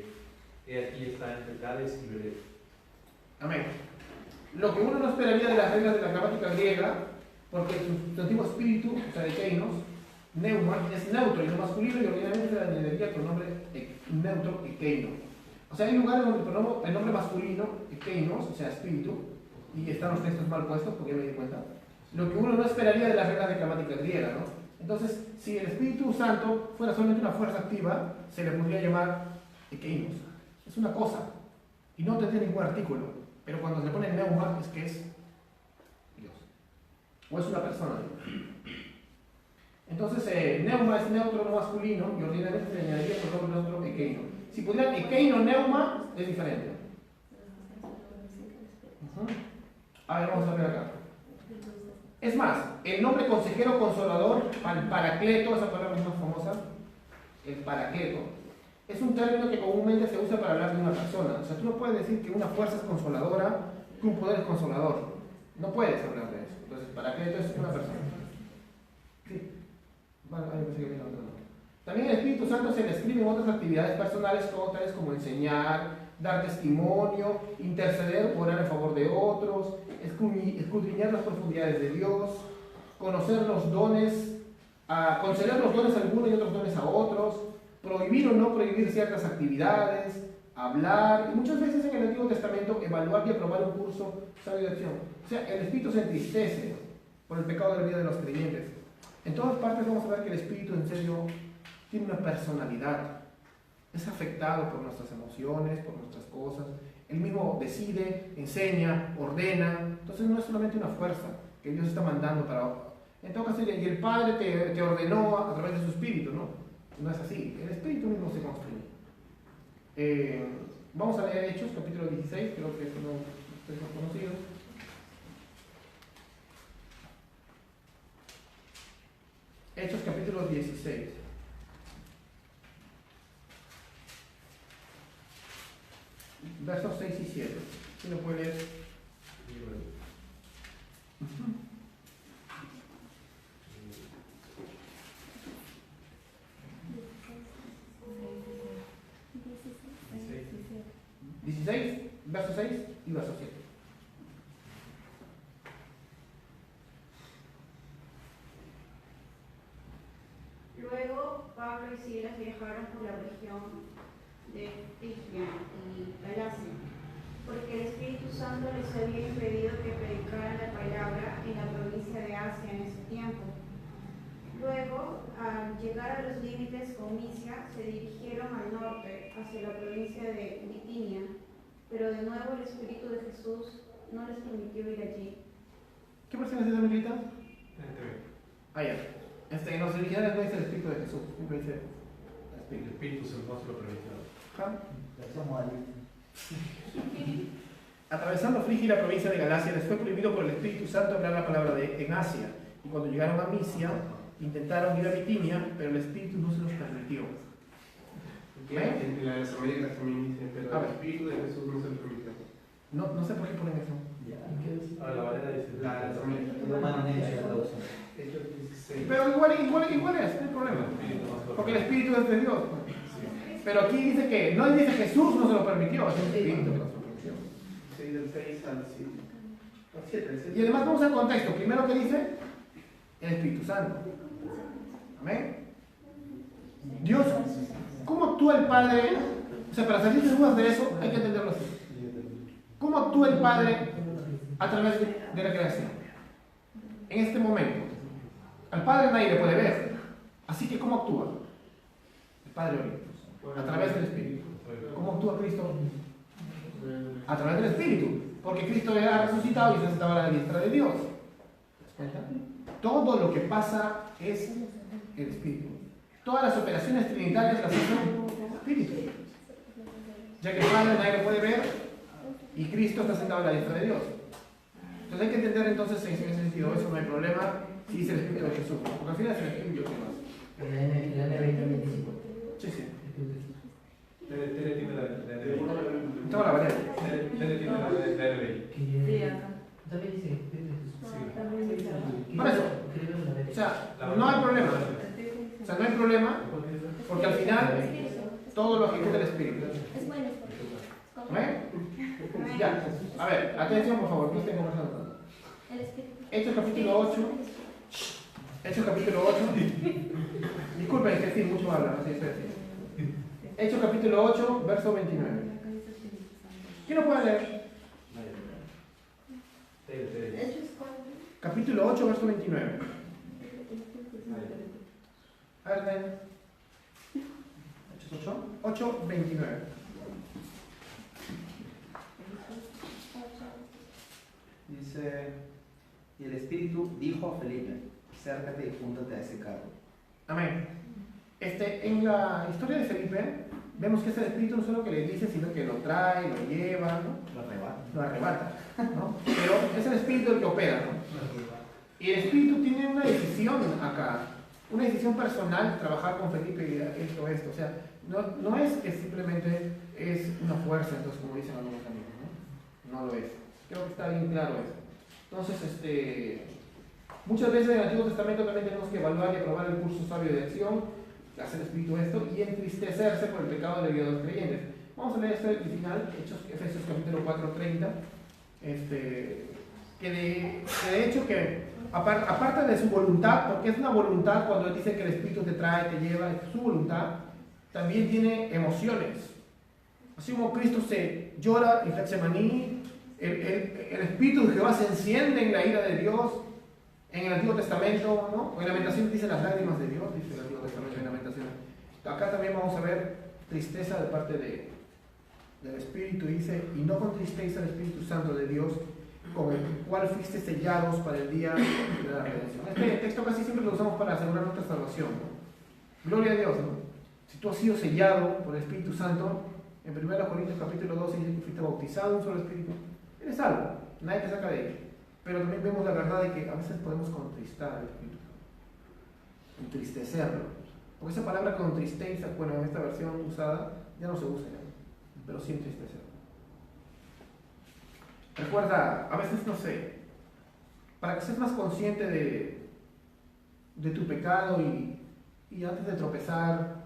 He aquí está entre Cades y Bered. Amén. Lo que uno no esperaría de las reglas de la gramática griega, porque su antiguo espíritu, o sea, de keinos, neuma, es neutro y no masculino, y ordinariamente se le añadiría con nombre neutro y keino. O sea, hay lugares donde el nombre masculino, keinos, o sea, espíritu, y están los textos mal puestos, porque me di cuenta, lo que uno no esperaría de las reglas de gramática griega, ¿no? Entonces, si el Espíritu Santo fuera solamente una fuerza activa, se le podría llamar keinos. Es una cosa, y no tendría ningún artículo, pero cuando se le pone neuma es que es Dios, o es una persona, ¿no? Entonces, neuma es neutro no masculino, y ordinariamente se le añadiría por nombre neutro ekeino. Si pudieran ekeino neuma, es diferente. A ver, vamos a ver acá. Es más, el nombre consejero consolador, paracleto, esa palabra es más famosa, el paracleto, es un término que comúnmente se usa para hablar de una persona. O sea, tú no puedes decir que una fuerza es consoladora, que un poder es consolador. No puedes hablar de eso. Entonces, paracleto es una persona. Sí. Bueno, ahí pensé que había otro nombre. También el Espíritu Santo se le escribe en otras actividades personales, tales como enseñar, dar testimonio, interceder, orar en favor de otros, escudriñar las profundidades de Dios, conocer los dones, conceder los dones a algunos y otros dones a otros, prohibir o no prohibir ciertas actividades, hablar, y muchas veces en el Antiguo Testamento evaluar y aprobar un curso sabio de acción. O sea, el Espíritu se entristece por el pecado de la vida de los creyentes. En todas partes vamos a ver que el Espíritu en serio tiene una personalidad. Es afectado por nuestras emociones, por nuestras cosas. Él mismo decide, enseña, ordena. Entonces no es solamente una fuerza que Dios está mandando para... En todo caso, y el Padre te ordenó a través de su Espíritu, ¿no? No es así. El Espíritu mismo se construye. Vamos a leer Hechos, capítulo 16, creo que esto no ustedes lo han conocido. Hechos, capítulo 16. Versos 6 y 7. ¿Quién lo puede leer? Verso 6 y verso 7. Luego Pablo y Silas viajaron por la región de Frigia y Galacia, porque el Espíritu Santo les había impedido que predicaran la palabra en la provincia de Asia en ese tiempo. Luego, al llegar a los límites con Misia, se dirigieron al norte, hacia la provincia de Bitinia, pero de nuevo el Espíritu de Jesús no les permitió ir allí. ¿Qué versión es esa, Melita? Ah, ya. En los originales no dice el Espíritu de Jesús, siempre dice El Espíritu se muestra predicado. Atravesando Frigia y la provincia de Galacia, les fue prohibido por el Espíritu Santo hablar la palabra en Asia. Y cuando llegaron a Misia, intentaron ir a Bitinia, pero el Espíritu no se los permitió. En las Américas también dicen, pero el Espíritu de Jesús no se lo permitió. No sé por qué ponen eso. La Valera dice. Las Américas. Hechos 16. Pero igual es, no hay problema. Porque el Espíritu es de Dios. Pero aquí dice que, no dice Jesús no se lo permitió, es el Espíritu que nos lo permitió. Sí, del 6 al 7. Y además vamos al contexto. Primero que dice, el Espíritu Santo. Amén. Dios, ¿cómo actúa el Padre? O sea, para salir de dudas de eso, hay que entenderlo así. ¿Cómo actúa el Padre a través de la creación? En este momento. Al Padre nadie le puede ver. Así que, ¿cómo actúa? El Padre oye. A través del Espíritu. ¿Cómo actúa Cristo? A través del Espíritu. Porque Cristo ya ha resucitado y se sentaba a la diestra de Dios. ¿Te das cuenta? Todo lo que pasa es el Espíritu. Todas las operaciones trinitarias las hizo el Espíritu. Ya que el Padre nadie lo puede ver y Cristo está sentado a la diestra de Dios. Entonces hay que entender entonces en ese sentido, eso no hay problema si es el Espíritu de Jesús. Porque al final es el Espíritu que más. El N2025. Sí, sí. Tere tiene la Estaba la variante. Tere tiene la ley. Sí, acá. También dice. Por eso. O sea, no hay problema. O sea, no hay problema porque al final todo lo ejecuta el Espíritu. Es bueno. ¿Amén? Ya. A ver, atención por favor, no estén conversando tanto. El Espíritu. Hechos capítulo 8. Hechos capítulo 8. Disculpen, es que sí, mucho hablan, así es. Hechos capítulo 8, verso 29. ¿Quién lo puede leer? Capítulo 8, verso 29. A ver, ven. Hechos 8, 29. Dice, y el Espíritu dijo a Felipe, acércate y júntate a ese carro. Amén. En la historia de Felipe, vemos que es el Espíritu no solo que le dice, sino que lo trae, lo lleva, ¿no? Lo arrebata, ¿no? Pero es el Espíritu el que opera, ¿no? Y el Espíritu tiene una decisión acá, una decisión personal, trabajar con Felipe y esto. O sea, no es que simplemente es una fuerza, entonces como dicen algunos amigos, ¿no? No lo es. Creo que está bien claro eso. Entonces, muchas veces en el Antiguo Testamento también tenemos que evaluar y aprobar el curso sabio de acción, hace el Espíritu esto, y entristecerse por el pecado de los creyentes. Vamos a leer esto al final, Efesios capítulo 4:30, que de hecho que aparte de su voluntad, porque es una voluntad cuando dice que el Espíritu te trae, te lleva, es su voluntad, también tiene emociones. Así como Cristo se llora en Getsemaní, el Espíritu de Jehová se enciende en la ira de Dios. En el Antiguo Testamento, ¿no? En Lamentaciones dice las lágrimas de Dios, dice el Antiguo Testamento en Lamentaciones. Acá también vamos a ver tristeza de parte del Espíritu, dice, y no contristéis al Espíritu Santo de Dios, con el cual fuiste sellados para el día de la redención. Este texto casi siempre lo usamos para asegurar nuestra salvación, ¿no? Gloria a Dios, ¿no? Si tú has sido sellado por el Espíritu Santo, en 1 Corintios capítulo 12 dice que fuiste bautizado en un solo Espíritu, eres salvo, nadie te saca de ahí. Pero también vemos la verdad de que a veces podemos contristar al Espíritu, entristecerlo. Porque esa palabra contristeza, bueno, en esta versión usada ya no se usa, ¿no? Pero sí entristecer. Recuerda, a veces no sé, para que seas más consciente de tu pecado y antes de tropezar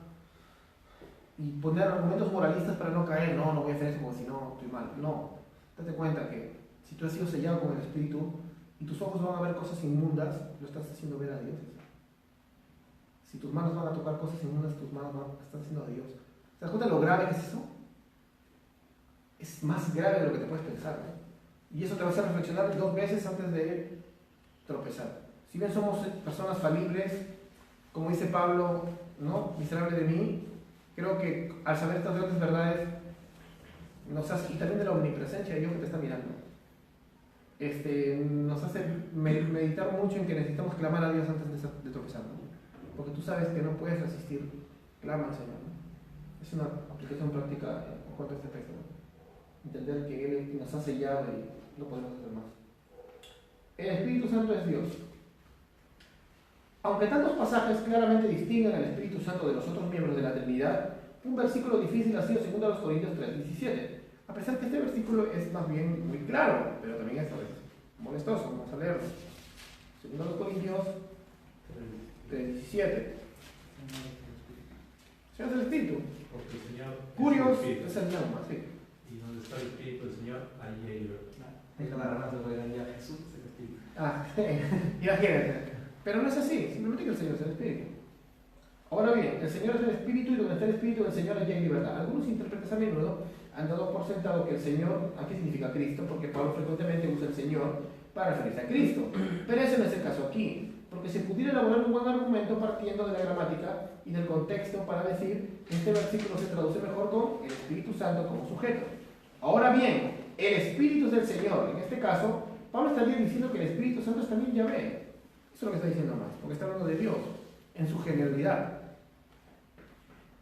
y poner argumentos moralistas para no caer, no voy a hacer eso porque si no estoy mal. No, date cuenta que si tú has sido sellado con el Espíritu y tus ojos van a ver cosas inmundas, lo estás haciendo ver a Dios. Si tus manos van a tocar cosas inmundas, tus manos están haciendo a Dios. ¿Te das cuenta de lo grave que es eso? Es más grave de lo que te puedes pensar, ¿no? Y eso te va a hacer reflexionar 2 veces antes de tropezar. Si bien somos personas falibles, como dice Pablo, ¿no? Miserable de mí, creo que al saber estas grandes verdades, y también de la omnipresencia de Dios que te está mirando, nos hace meditar mucho en que necesitamos clamar a Dios antes de tropezar, ¿no? Porque tú sabes que no puedes resistir, clama al Señor, ¿no? Es una aplicación práctica en cuanto a este texto, ¿no? Entender que Él nos ha sellado y no podemos hacer más. El Espíritu Santo es Dios. Aunque tantos pasajes claramente distinguen al Espíritu Santo de los otros miembros de la Trinidad, un versículo difícil ha sido 2 Corintios 3:17. A pesar que este versículo es más bien muy claro, pero también es a veces molestoso, vamos a leerlo. 2 Corintios 3:17. El Señor es el Espíritu. Porque el Señor Curios es el Espíritu. es el neuma, sí. Y donde está el Espíritu del Señor, ahí hay libertad. Deja la rama de ya Jesús es el Espíritu. Ah, imagínate. Pero no es así, simplemente que el Señor es el Espíritu. Ahora bien, el Señor es el Espíritu y donde está el Espíritu del Señor allí hay libertad. Algunos intérpretes a menudo han dado por sentado que el Señor aquí significa Cristo, porque Pablo frecuentemente usa el Señor para referirse a Cristo. Pero ese no es el caso aquí, porque se pudiera elaborar un buen argumento partiendo de la gramática y del contexto para decir que este versículo se traduce mejor con el Espíritu Santo como sujeto. Ahora bien, el Espíritu es del Señor. En este caso, Pablo estaría diciendo que el Espíritu Santo es también Yahvé. Eso es lo que está diciendo más, porque está hablando de Dios en su generalidad.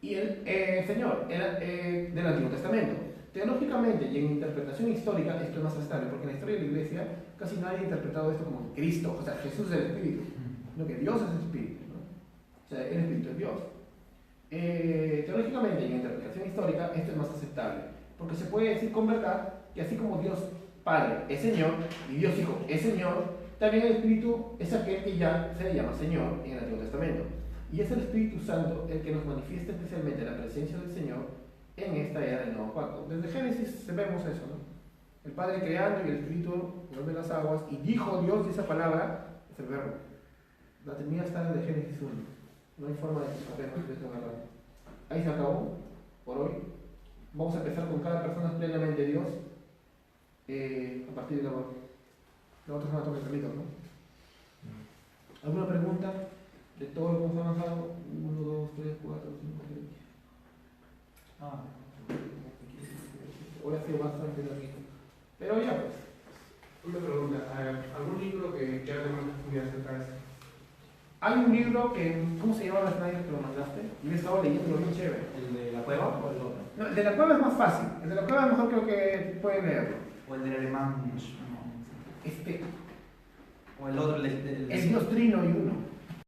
Y el Señor del Antiguo Testamento. Teológicamente y en interpretación histórica esto es más estable, porque en la historia de la Iglesia casi nadie ha interpretado esto como Cristo, o sea, Jesús es el Espíritu, sino que Dios es el Espíritu, ¿no? O sea, el Espíritu es Dios. Teológicamente y en interpretación histórica esto es más aceptable, porque se puede decir con verdad que así como Dios Padre es Señor y Dios Hijo es Señor, también el Espíritu es aquel que ya se le llama Señor en el Antiguo Testamento. Y es el Espíritu Santo el que nos manifiesta especialmente la presencia del Señor en esta era del Nuevo Pacto. Desde Génesis vemos eso, ¿no? El Padre creando y el Espíritu de las aguas, y dijo Dios, y esa palabra es el verbo. La termina está de Génesis 1. No hay forma de que escapemos de esta verdad. Ahí se acabó por hoy. Vamos a empezar con cada persona plenamente Dios a partir de la otra semana toca el capítulo, ¿no? ¿Alguna pregunta? De todo lo que hemos avanzado, 1, 2, 3, 4, 5, 6. Hoy ha sido bastante larguito. Pero ya pues. Una pregunta, ¿algún libro que hable más profundidad acerca de esto? Hay un libro que, ¿cómo se llama, Snyder, que lo mandaste? Yo he estado leyendo, bien chévere. ¿El de la cueva o el otro? No, el de la cueva es más fácil. El de la cueva mejor creo que pueden leerlo. ¿O el del alemán? Este, ¿O el otro? el Dios Trino y Uno.